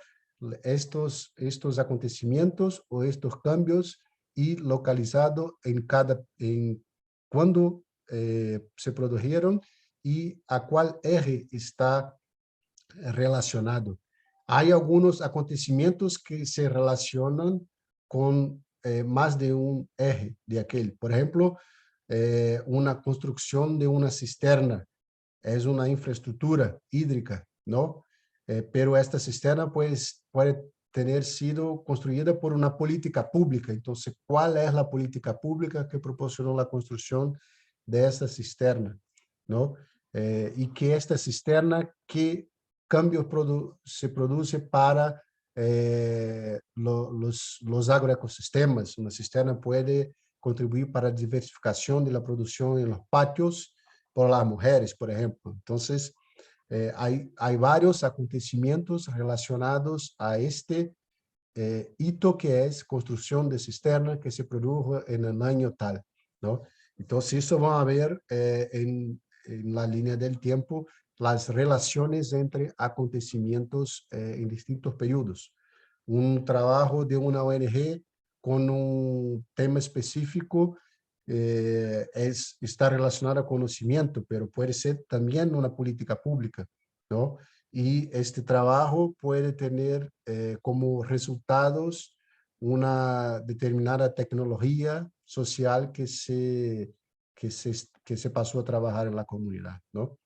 estos acontecimientos o estos cambios y localizado en cuándo se produjeron y a cuál eje está relacionado. Hay algunos acontecimientos que se relacionan con más de un eje de aquel. Por ejemplo, una construcción de una cisterna es una infraestructura hídrica, ¿no? Pero esta cisterna puede tener sido construida por una política pública. Entonces, ¿cuál es la política pública que proporcionó la construcción de esta cisterna, ¿no? Y que esta cisterna, ¿qué cambios se produce para los agroecosistemas? Una cisterna puede contribuir para la diversificación de la producción en los patios por las mujeres, por ejemplo. Entonces, hay varios acontecimientos relacionados a este hito que es construcción de cisterna que se produjo en el año tal, ¿no? Entonces, eso van a ver en la línea del tiempo las relaciones entre acontecimientos en distintos periodos. Un trabajo de una ONG con un tema específico está relacionado a conocimiento, pero puede ser también una política pública, ¿no? Y este trabajo puede tener como resultados una determinada tecnología social que se pasó a trabajar en la comunidad, ¿no?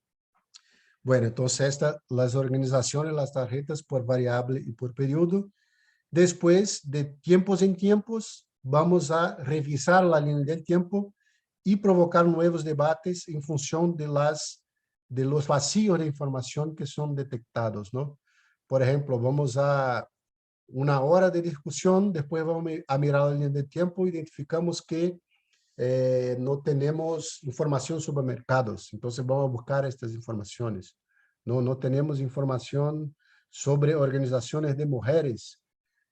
Bueno, entonces las organizaciones, las tarjetas por variable y por periodo. Después, de tiempos en tiempos, vamos a revisar la línea del tiempo y provocar nuevos debates en función de los vacíos de información que son detectados, ¿no? Por ejemplo, vamos a una hora de discusión, después vamos a mirar la línea del tiempo, identificamos que no tenemos información sobre mercados, entonces vamos a buscar estas informaciones. No tenemos información sobre organizaciones de mujeres,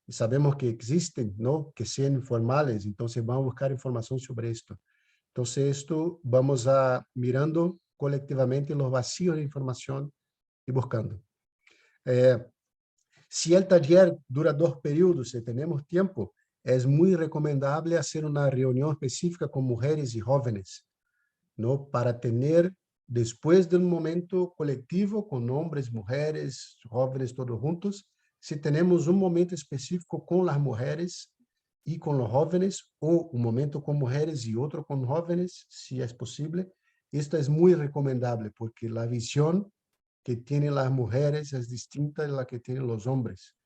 y sabemos que existen, ¿no? Que sean informales, entonces vamos a buscar información sobre esto. Entonces esto vamos a mirando colectivamente los vacíos de información y buscando. Si el taller dura 2 periodos, si tenemos tiempo, es muy recomendable hacer una reunión específica con mujeres y jóvenes, ¿no? Para tener, después de un momento colectivo con hombres, mujeres, jóvenes, todos juntos, si tenemos un momento específico con las mujeres y con los jóvenes, o un momento con mujeres y otro con jóvenes, si es posible, esto es muy recomendable porque la visión que tienen las mujeres es distinta de la que tienen los hombres.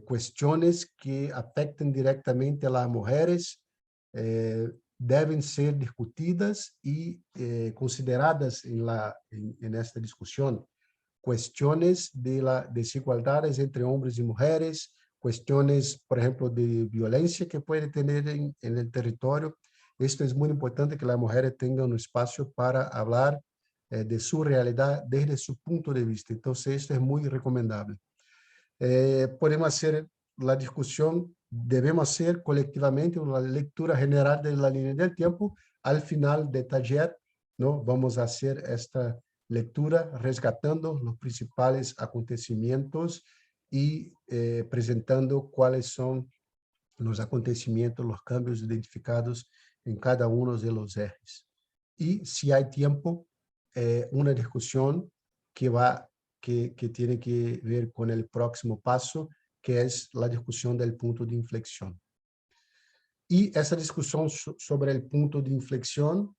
Cuestiones que afectan directamente a las mujeres deben ser discutidas y consideradas en esta discusión. Cuestiones de las desigualdades entre hombres y mujeres, cuestiones, por ejemplo, de violencia que puede tener en el territorio. Esto es muy importante, que las mujeres tengan un espacio para hablar de su realidad desde su punto de vista. Entonces, esto es muy recomendable. Podemos hacer la discusión, debemos hacer colectivamente una lectura general de la línea del tiempo. Al final del taller, ¿no? Vamos a hacer esta lectura rescatando los principales acontecimientos y presentando cuáles son los acontecimientos, los cambios identificados en cada uno de los ejes. Y si hay tiempo, una discusión que que tiene que ver con el próximo paso, que es la discusión del punto de inflexión. Y esa discusión sobre el punto de inflexión,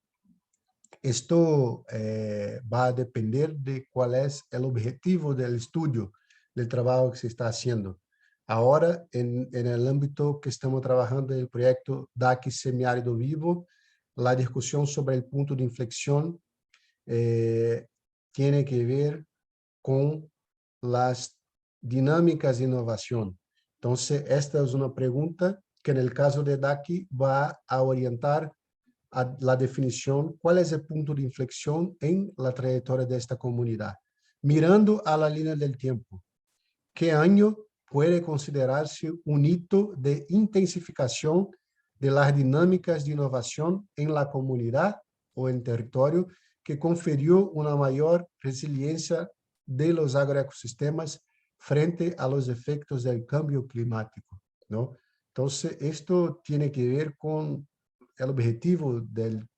esto va a depender de cuál es el objetivo del estudio, del trabajo que se está haciendo. Ahora, en el ámbito que estamos trabajando en el proyecto DAC Semiárido Vivo, la discusión sobre el punto de inflexión tiene que ver con las dinámicas de innovación. Entonces, esta es una pregunta que en el caso de DAC va a orientar a la definición, cuál es el punto de inflexión en la trayectoria de esta comunidad. Mirando a la línea del tiempo, ¿qué año puede considerarse un hito de intensificación de las dinámicas de innovación en la comunidad o en territorio que confirió una mayor resiliencia de los agroecosistemas frente a los efectos del cambio climático, ¿no? Entonces, esto tiene que ver con el objetivo del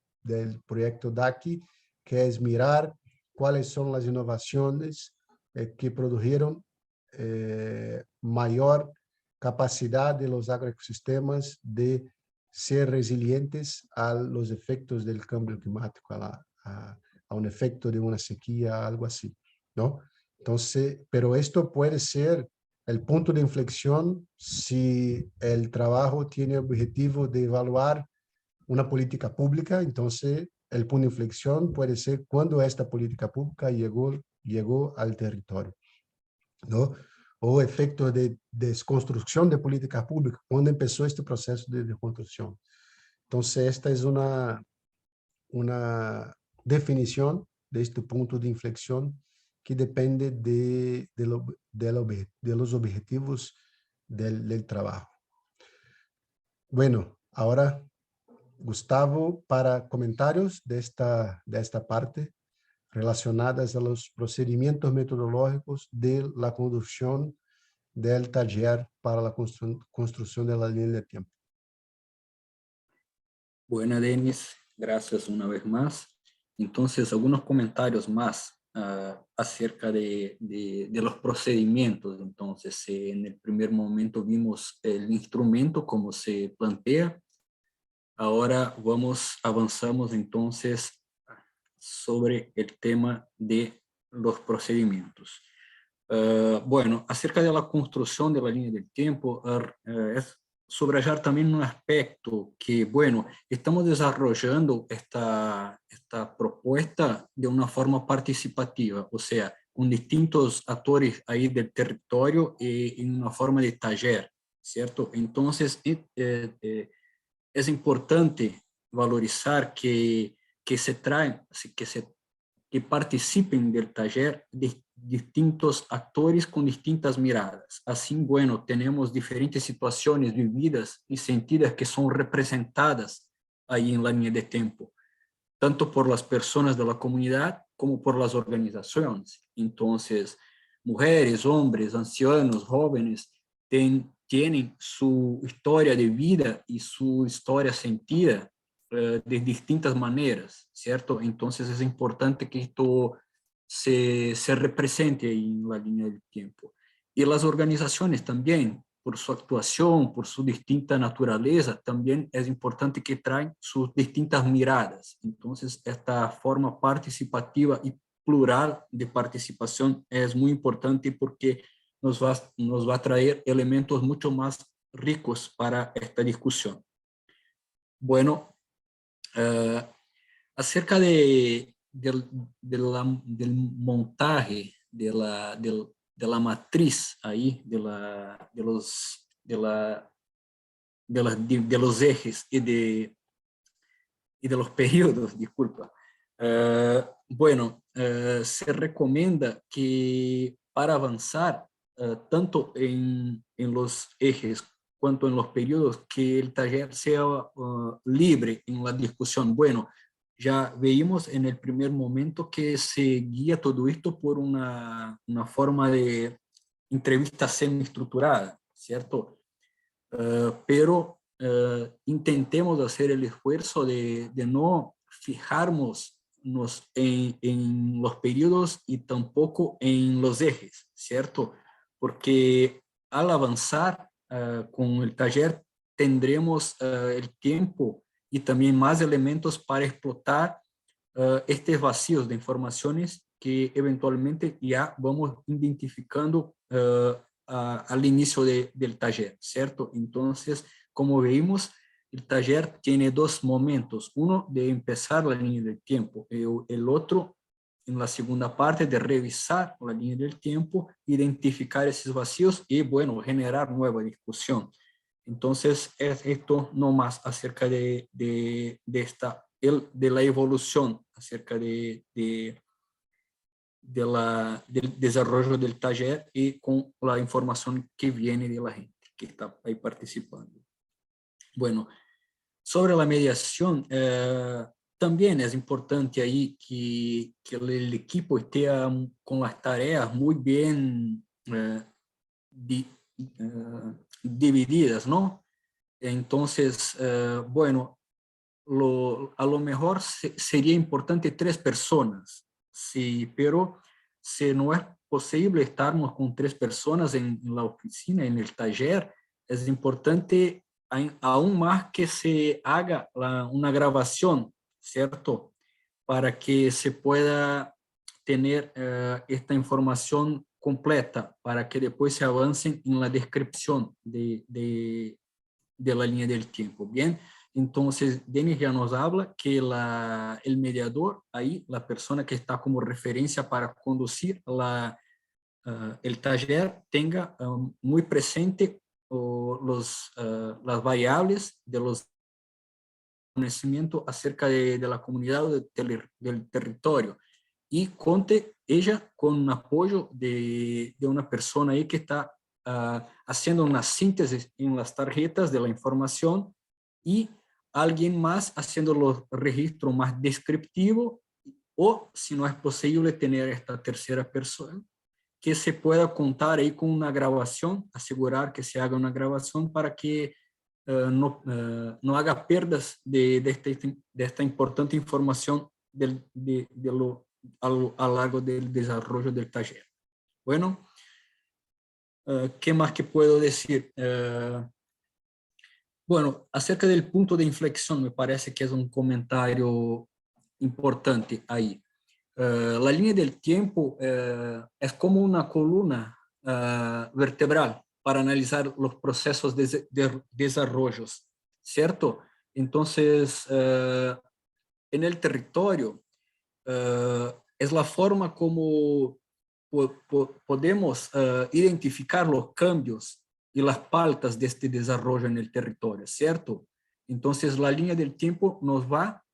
proyecto DAC, que es mirar cuáles son las innovaciones que produjeron mayor capacidad de los agroecosistemas de ser resilientes a los efectos del cambio climático, a un efecto de una sequía, algo así, ¿no? Entonces, pero esto puede ser el punto de inflexión si el trabajo tiene el objetivo de evaluar una política pública. Entonces el punto de inflexión puede ser cuando esta política pública llegó al territorio, ¿no? O efecto de desconstrucción de política pública, cuando empezó este proceso de desconstrucción. Entonces, esta es una definición de este punto de inflexión que depende de los objetivos del trabajo. Bueno, ahora Gustavo, para comentarios de esta parte. relacionadas a los procedimientos metodológicos de la conducción del taller para la construcción de la línea de tiempo. Buena, Denis, gracias una vez más. Entonces, algunos comentarios más acerca de los procedimientos. Entonces, en el primer momento vimos el instrumento como se plantea. Ahora avanzamos entonces sobre el tema de los procedimientos. Bueno, acerca de la construcción de la línea del tiempo, es subrayar también un aspecto que, bueno, estamos desarrollando esta propuesta de una forma participativa, o sea, con distintos actores ahí del territorio en una forma de taller, ¿cierto? Entonces, es importante valorizar que se traen, que participen del taller distintos actores con distintas miradas. Así, bueno, tenemos diferentes situaciones vividas y sentidas que son representadas ahí en la línea de tiempo, tanto por las personas de la comunidad como por las organizaciones. Entonces, mujeres, hombres, ancianos, jóvenes, tienen su historia de vida y su historia sentida de distintas maneras, ¿cierto? Entonces es importante que esto se represente en la línea del tiempo. Y las organizaciones también, por su actuación, por su distinta naturaleza, también es importante que traen sus distintas miradas. Entonces, esta forma participativa y plural de participación es muy importante porque nos va a traer elementos mucho más ricos para esta discusión. Bueno, acerca del montaje de la matriz ahí, de los ejes y de los periodos, disculpa. Bueno, se recomienda que para avanzar tanto en los ejes cuanto en los periodos, que el taller sea libre en la discusión. Bueno, ya veíamos en el primer momento que se guía todo esto por una forma de entrevista semi-estructurada, ¿cierto? Pero intentemos hacer el esfuerzo de no fijarnos en los periodos y tampoco en los ejes, ¿cierto? Porque al avanzar con el taller tendremos el tiempo y también más elementos para explotar estos vacíos de informaciones que eventualmente ya vamos identificando al inicio del taller, ¿cierto? Entonces, como vimos, el taller tiene dos momentos, uno de empezar la línea del tiempo, el otro en la segunda parte de revisar la línea del tiempo, identificar esos vacíos y, bueno, generar nueva discusión. Entonces, es esto no más acerca de la evolución, acerca del desarrollo del taller y con la información que viene de la gente que está ahí participando. Bueno, sobre la mediación, también es importante ahí que el equipo esté con las tareas muy bien divididas, ¿no? Entonces, bueno, a lo mejor sería importante 3 personas, sí, pero si no es posible estarmos con 3 personas en la oficina, en el taller, es importante aún más que se haga una grabación, ¿cierto? Para que se pueda tener esta información completa, para que después se avancen en la descripción de la línea del tiempo, ¿bien? Entonces, Denis ya nos habla que el mediador, ahí, la persona que está como referencia para conducir el taller, tenga muy presente las variables de los conocimiento acerca de la comunidad o del territorio y conte ella con un apoyo de una persona ahí que está haciendo una síntesis en las tarjetas de la información y alguien más haciendo los registros más descriptivos o si no es posible tener esta tercera persona, que se pueda contar ahí con una grabación, asegurar que se haga una grabación para que no haga perdas de esta importante información a lo largo del desarrollo del taller. Bueno, ¿qué más que puedo decir? Bueno, acerca del punto de inflexión, me parece que es un comentario importante ahí. La línea del tiempo es como una columna vertebral para analizar los procesos de desarrollos, ¿cierto? Entonces, en el territorio, es la forma como podemos identificar los cambios y las pautas de este desarrollo en el territorio, ¿cierto? Entonces, la línea del tiempo nos va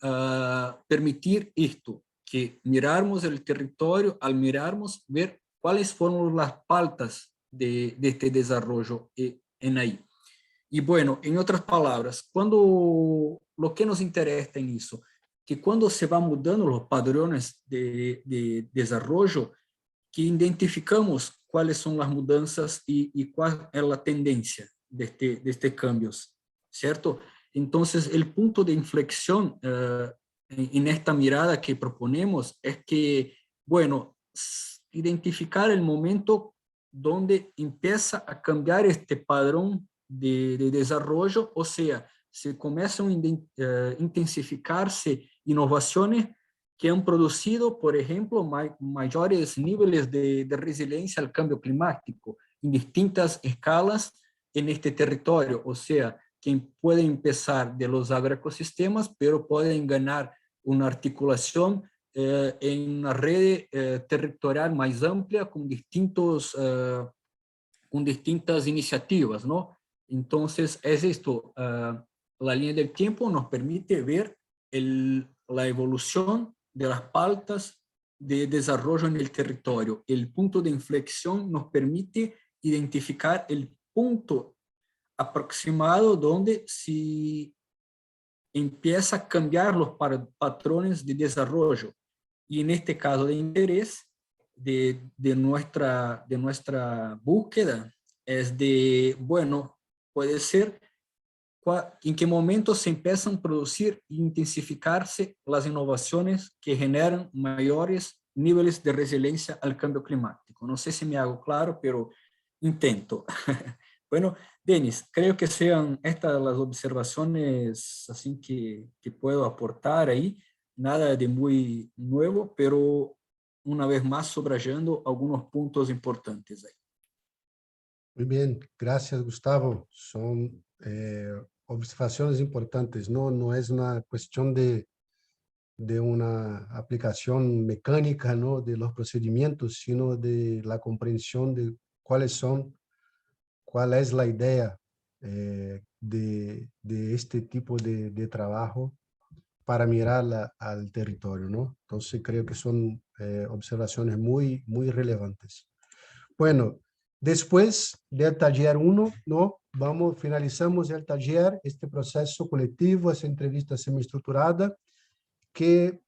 a permitir esto, que mirarmos el territorio, al mirarmos, ver cuáles fueron las pautas de este desarrollo en ahí. Y bueno, en otras palabras, cuando lo que nos interesa en eso, que cuando se van mudando los padrones de desarrollo, que identificamos cuáles son las mudanzas y cuál es la tendencia de este cambios, ¿cierto? Entonces, el punto de inflexión en esta mirada que proponemos es que, bueno, identificar el momento donde empieza a cambiar este padrón de desarrollo, o sea, se comienzan a intensificarse innovaciones que han producido, por ejemplo, mayores niveles de resiliencia al cambio climático en distintas escalas en este territorio, o sea, que pueden empezar de los agroecosistemas, pero pueden ganar una articulación en una red territorial más amplia con distintas iniciativas, ¿no? Entonces, es esto, la línea del tiempo nos permite ver la evolución de las pautas de desarrollo en el territorio. El punto de inflexión nos permite identificar el punto aproximado donde se empieza a cambiar los patrones de desarrollo. Y en este caso de interés de nuestra búsqueda es de, bueno, puede ser en qué momento se empiezan a producir e intensificarse las innovaciones que generan mayores niveles de resiliencia al cambio climático. No sé si me hago claro, pero intento. Bueno, Denis, creo que sean estas las observaciones así que puedo aportar ahí. Nada de muy nuevo, pero una vez más subrayando algunos puntos importantes ahí. Muy bien, gracias Gustavo. Son observaciones importantes, ¿no? No es una cuestión de una aplicación mecánica, ¿no? De los procedimientos, sino de la comprensión de cuáles son, cuál es la idea de este tipo de trabajo para mirar al territorio, ¿no? Entonces creo que son observaciones muy relevantes. Bueno, después del taller 1, ¿no? Finalizamos el taller, este proceso colectivo, esa entrevista semiestructurada. ¿Qué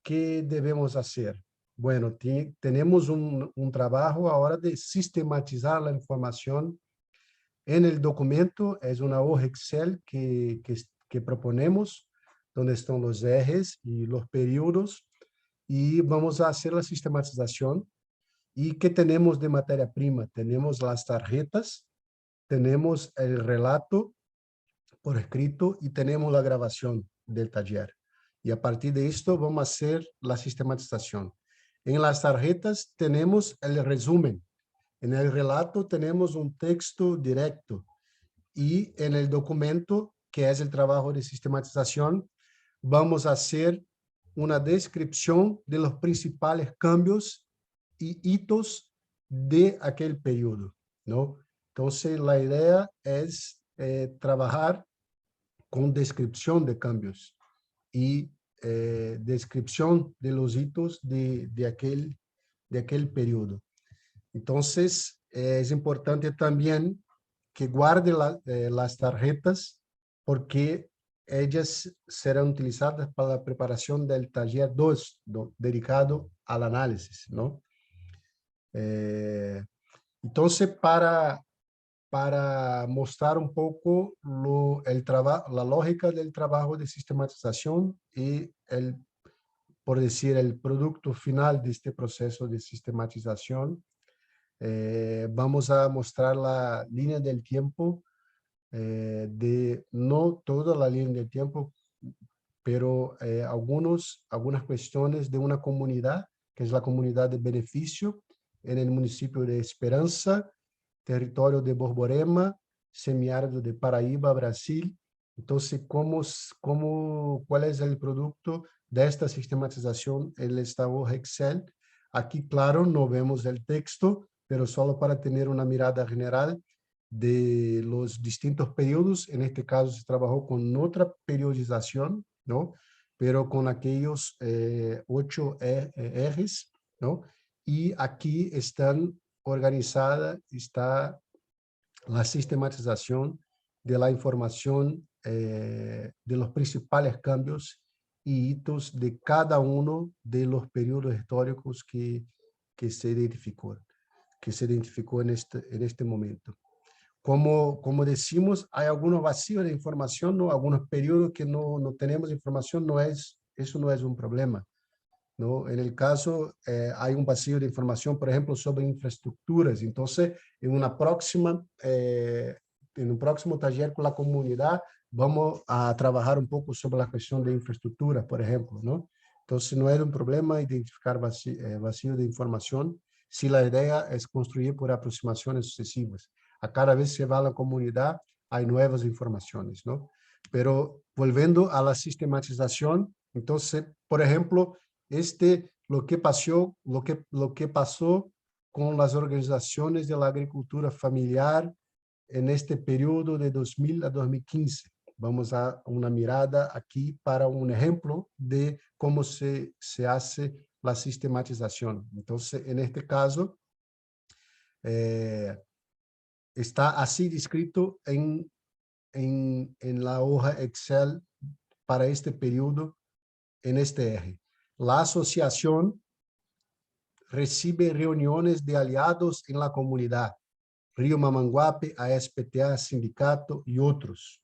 debemos hacer? Bueno, tenemos un trabajo ahora de sistematizar la información en el documento. Es una hoja Excel que proponemos, donde están los ejes y los periodos, y vamos a hacer la sistematización. ¿Y qué tenemos de materia prima? Tenemos las tarjetas, tenemos el relato por escrito y tenemos la grabación del taller. Y a partir de esto vamos a hacer la sistematización. En las tarjetas tenemos el resumen. En el relato tenemos un texto directo. Y en el documento, que es el trabajo de sistematización, vamos a hacer una descripción de los principales cambios y hitos de aquel periodo, ¿no? Entonces, la idea es trabajar con descripción de cambios y descripción de los hitos de aquel periodo. Entonces, es importante también que guarde las tarjetas, porque ellas serán utilizadas para la preparación del taller 2, dedicado al análisis, ¿no? Entonces, para mostrar un poco la lógica del trabajo de sistematización y por decir, el producto final de este proceso de sistematización, vamos a mostrar la línea del tiempo, no toda la línea del tiempo, pero algunas cuestiones de una comunidad, que es la comunidad de beneficio en el municipio de Esperanza, territorio de Borborema, semiárido de Paraíba, Brasil. Entonces, ¿cuál es el producto de esta sistematización en esta hoja Excel? Aquí, claro, no vemos el texto, pero solo para tener una mirada general de los distintos periodos. En este caso se trabajó con otra periodización, ¿no? Pero con aquellos 8 ejes, ¿no? Y aquí está la sistematización de la información de los principales cambios y hitos de cada uno de los periodos históricos que se identificó en este momento. Como decimos, hay algunos vacíos de información, ¿no? Algunos periodos que no tenemos información, eso no es un problema, ¿no? En el caso, hay un vacío de información, por ejemplo, sobre infraestructuras. Entonces, en un próximo taller con la comunidad, vamos a trabajar un poco sobre la cuestión de infraestructura, por ejemplo, ¿no? Entonces, no es un problema identificar vacío de información si la idea es construir por aproximaciones sucesivas. A cada vez que va a la comunidad, hay nuevas informaciones, ¿no? Pero volviendo a la sistematización, entonces, por ejemplo, lo que pasó con las organizaciones de la agricultura familiar en este periodo de 2000 a 2015. Vamos a una mirada aquí para un ejemplo de cómo se hace la sistematización. Entonces, en este caso, está así descrito en la hoja Excel para este periodo en este eje. La asociación recibe reuniones de aliados en la comunidad, Río Mamanguape, ASPTA, sindicato y otros.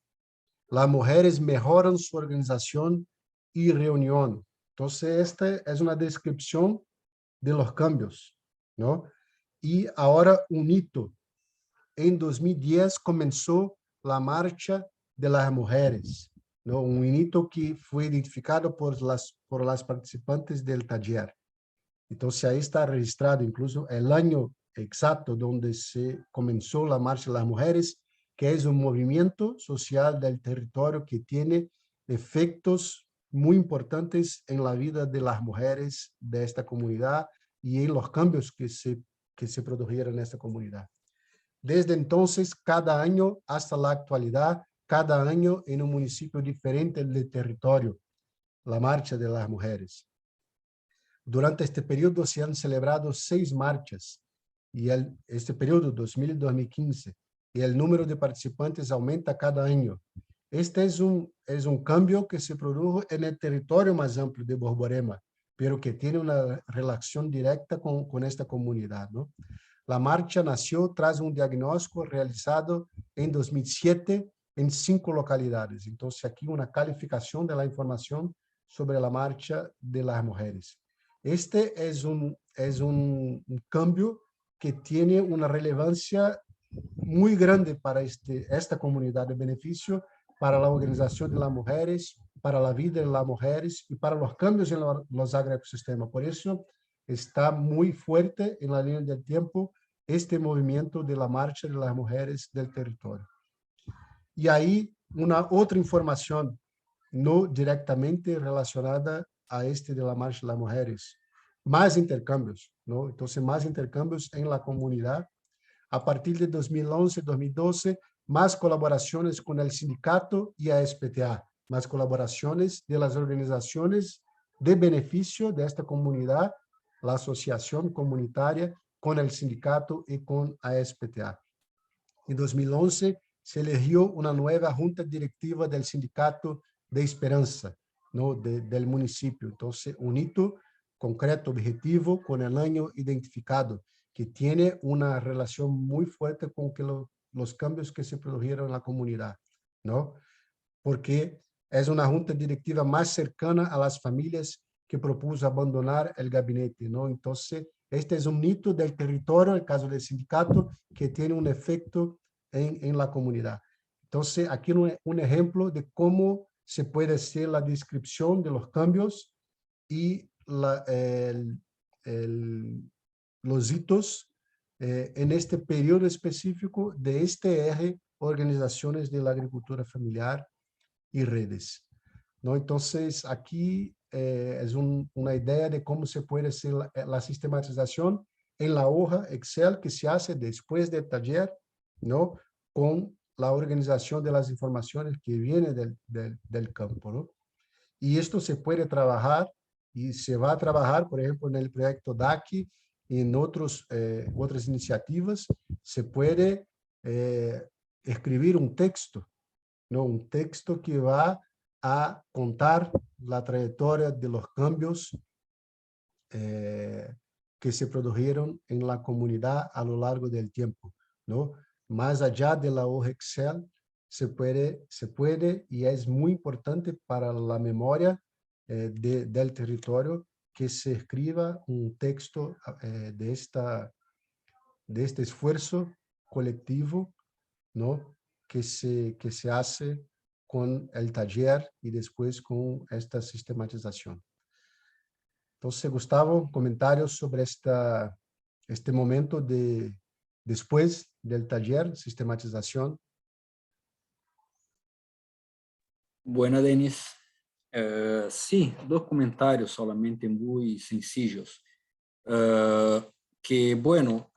Las mujeres mejoran su organización y reunión. Entonces, esta es una descripción de los cambios, ¿no? Y ahora un hito. En 2010 comenzó la Marcha de las Mujeres, ¿no? Un hito que fue identificado por las participantes del taller. Entonces, ahí está registrado incluso el año exacto donde se comenzó la Marcha de las Mujeres, que es un movimiento social del territorio que tiene efectos muy importantes en la vida de las mujeres de esta comunidad y en los cambios que se produjeron en esta comunidad. Desde entonces, cada año hasta la actualidad, cada año en un municipio diferente del territorio, la Marcha de las Mujeres. Durante este periodo se han celebrado 6 marchas, y este periodo 2000 y 2015, y el número de participantes aumenta cada año. Este es un cambio que se produjo en el territorio más amplio de Borborema, pero que tiene una relación directa con esta comunidad, ¿no? La marcha nació tras un diagnóstico realizado en 2007 en 5 localidades. Entonces, aquí una calificación de la información sobre la marcha de las mujeres. Este es un cambio que tiene una relevancia muy grande para esta comunidad de beneficio, para la organización de las mujeres, para la vida de las mujeres y para los cambios en los agroecosistemas. Por eso está muy fuerte en la línea del tiempo este movimiento de la Marcha de las Mujeres del territorio. Y ahí una otra información no directamente relacionada a de la Marcha de las Mujeres. Más intercambios, ¿no? Entonces, más intercambios en la comunidad. A partir de 2011, 2012, más colaboraciones con el sindicato y ASPTA, más colaboraciones de las organizaciones de beneficio de esta comunidad, la asociación comunitaria, con el sindicato y con ASPTA. En 2011, se eligió una nueva junta directiva del sindicato de esperanza, ¿no? Del municipio. Entonces, un hito concreto, objetivo, con el año identificado, que tiene una relación muy fuerte con que los cambios que se produjeron en la comunidad, ¿no? Porque es una junta directiva más cercana a las familias que propuso abandonar el gabinete, ¿no? Entonces, este es un hito del territorio, el caso del sindicato, que tiene un efecto en la comunidad. Entonces, aquí un ejemplo de cómo se puede hacer la descripción de los cambios y los hitos en este periodo específico de este eje, organizaciones de la agricultura familiar y redes, ¿no? Entonces, aquí es una idea de cómo se puede hacer la sistematización en la hoja Excel que se hace después del taller, ¿no? Con la organización de las informaciones que viene del campo, ¿no? Y esto se puede trabajar y se va a trabajar, por ejemplo, en el proyecto DACI y en otras iniciativas, se puede escribir un texto, ¿no? Un texto que va a contar la trayectoria de los cambios que se produjeron en la comunidad a lo largo del tiempo, ¿no? Más allá de la hoja Excel, se puede y es muy importante para la memoria del territorio que se escriba un texto de este esfuerzo colectivo, ¿no? Que se hace con el taller y después con esta sistematización. Entonces, Gustavo, comentarios sobre este momento después del taller, sistematización. Bueno, Denis, sí, dos comentarios solamente muy sencillos. Que, bueno,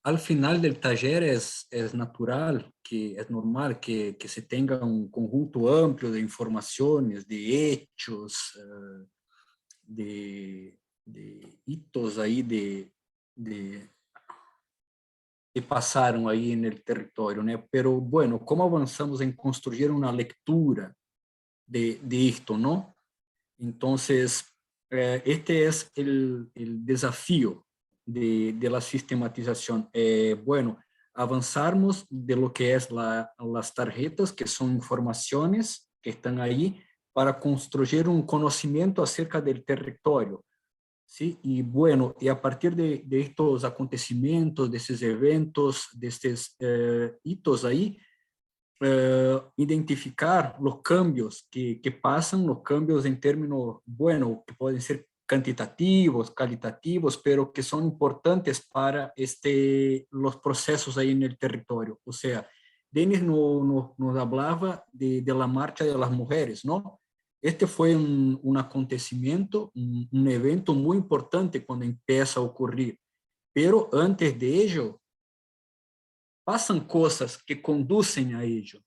al final del taller es natural, que es normal que se tenga un conjunto amplio de informaciones, de hechos, de hitos ahí de, que pasaram aí no território, né? Pero, bueno, como avançamos em construir uma leitura de isto, não? Então, este é o desafio de la sistematização. Bueno, avançarmos de lo que é las tarjetas, que são informações que estão aí, para construir um conhecimento acerca do território. Sí, y bueno, y a partir de estos acontecimientos, de esos eventos, de estos hitos ahí, identificar los cambios que pasan, los cambios en términos, bueno, que pueden ser cuantitativos, calitativos, pero que son importantes para los procesos ahí en el territorio. O sea, Denis nos hablaba de la marcha de las mujeres, ¿no? Este foi acontecimento, evento muito importante quando empieza a ocorrer. Pero antes de ello, passam coisas que conduzem a ello,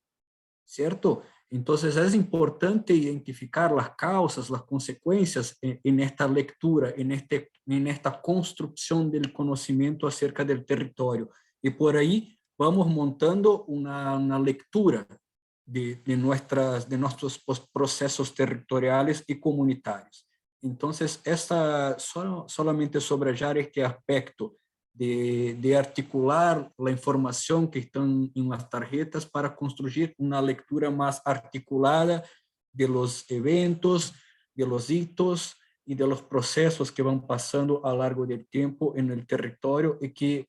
¿cierto? Então, é importante identificar as causas, as consequências em esta lectura, em esta construção do conhecimento acerca do território. E por aí vamos montando uma leitura de nuestros procesos territoriales y comunitarios. Entonces, solamente subrayar este aspecto de articular la información que están en las tarjetas para construir una lectura más articulada de los eventos, de los hitos y de los procesos que van pasando a lo largo del tiempo en el territorio y que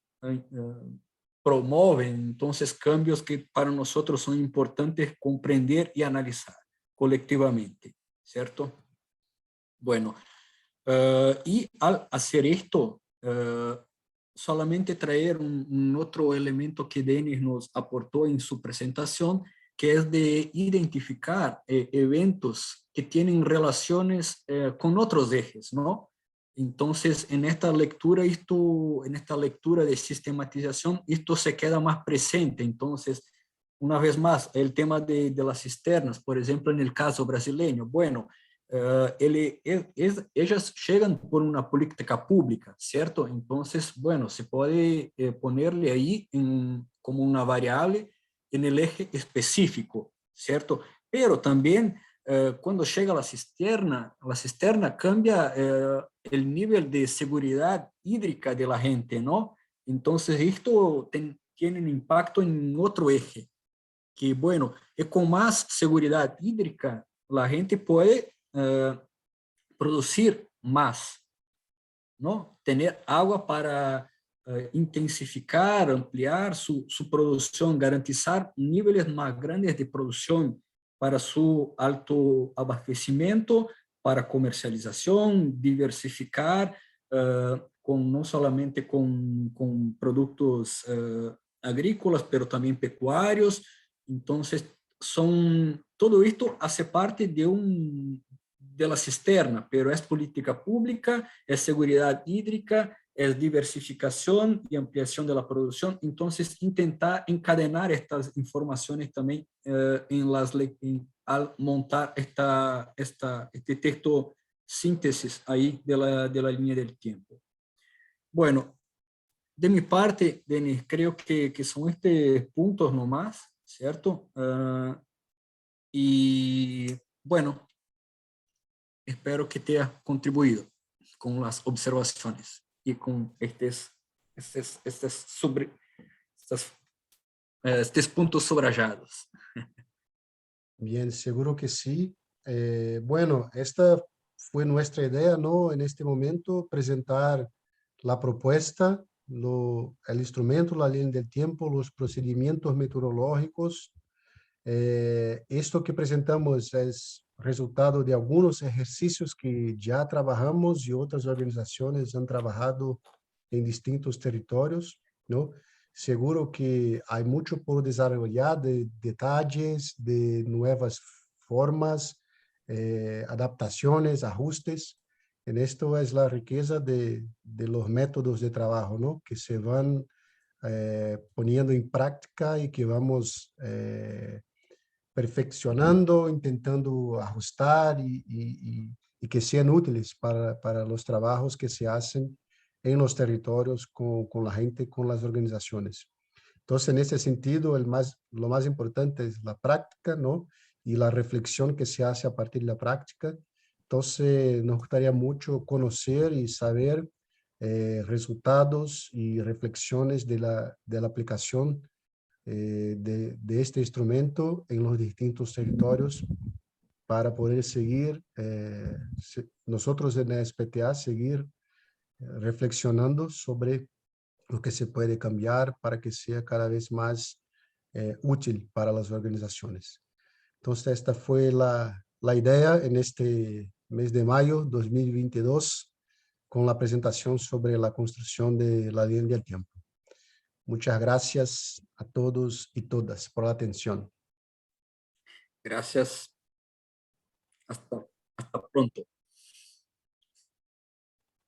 promovem, então, cambios que para nós são importantes compreender e analisar colectivamente, certo? Bueno, y al hacer esto, solamente traer un otro elemento que Denis nos aportó en su presentación, que es de identificar eventos que tienen relaciones con otros ejes, ¿no? Entonces, en esta lectura de sistematización, esto se queda más presente. Entonces, una vez más, el tema de las cisternas, por ejemplo, en el caso brasileño, bueno, ellas llegan por una política pública, ¿cierto? Entonces, bueno, se puede ponerle ahí como una variable en el eje específico, ¿cierto? pero también cuando llega la cisterna cambia el nivel de seguridad hídrica de la gente, ¿no? Entonces esto tiene un impacto en otro eje, que bueno, con más seguridad hídrica la gente puede producir más, ¿no? Tener agua para intensificar, ampliar su producción, garantizar niveles más grandes de producción para su alto abastecimiento, para comercialización, diversificar, no solamente con productos agrícolas, pero también pecuarios. Entonces, todo esto hace parte de la cisterna, pero es política pública, es seguridad hídrica, es diversificación y ampliación de la producción. Entonces, intentar encadenar estas informaciones también al montar este texto síntesis ahí de la línea del tiempo. Bueno, de mi parte, Denis, creo que son estos puntos nomás, ¿cierto? Y bueno, espero que te haya contribuido con las observaciones y con estos puntos subrayados. Bien, seguro que sí. Bueno, esta fue nuestra idea, ¿no? En este momento, presentar la propuesta, el instrumento, la línea del tiempo, los procedimientos meteorológicos. Esto que presentamos es resultado de algunos ejercicios que ya trabajamos y otras organizaciones han trabajado en distintos territorios, ¿no? Seguro que hay mucho por desarrollar de detalles, de nuevas formas, adaptaciones, ajustes. En esto es la riqueza de los métodos de trabajo, ¿no? Que se van poniendo en práctica y que vamos perfeccionando, intentando ajustar y que sean útiles para los trabajos que se hacen en los territorios con la gente, con las organizaciones. Entonces, en ese sentido, lo más importante es la práctica, ¿no? Y la reflexión que se hace a partir de la práctica. Entonces, nos gustaría mucho conocer y saber resultados y reflexiones de la aplicación de este instrumento en los distintos territorios para poder seguir, nosotros en la SPTA, seguir reflexionando sobre lo que se puede cambiar para que sea cada vez más útil para las organizaciones. Entonces, esta fue la idea en este mes de mayo 2022 con la presentación sobre la construcción de la línea del tiempo. Muchas gracias a todos y todas por la atención. Gracias. Hasta pronto.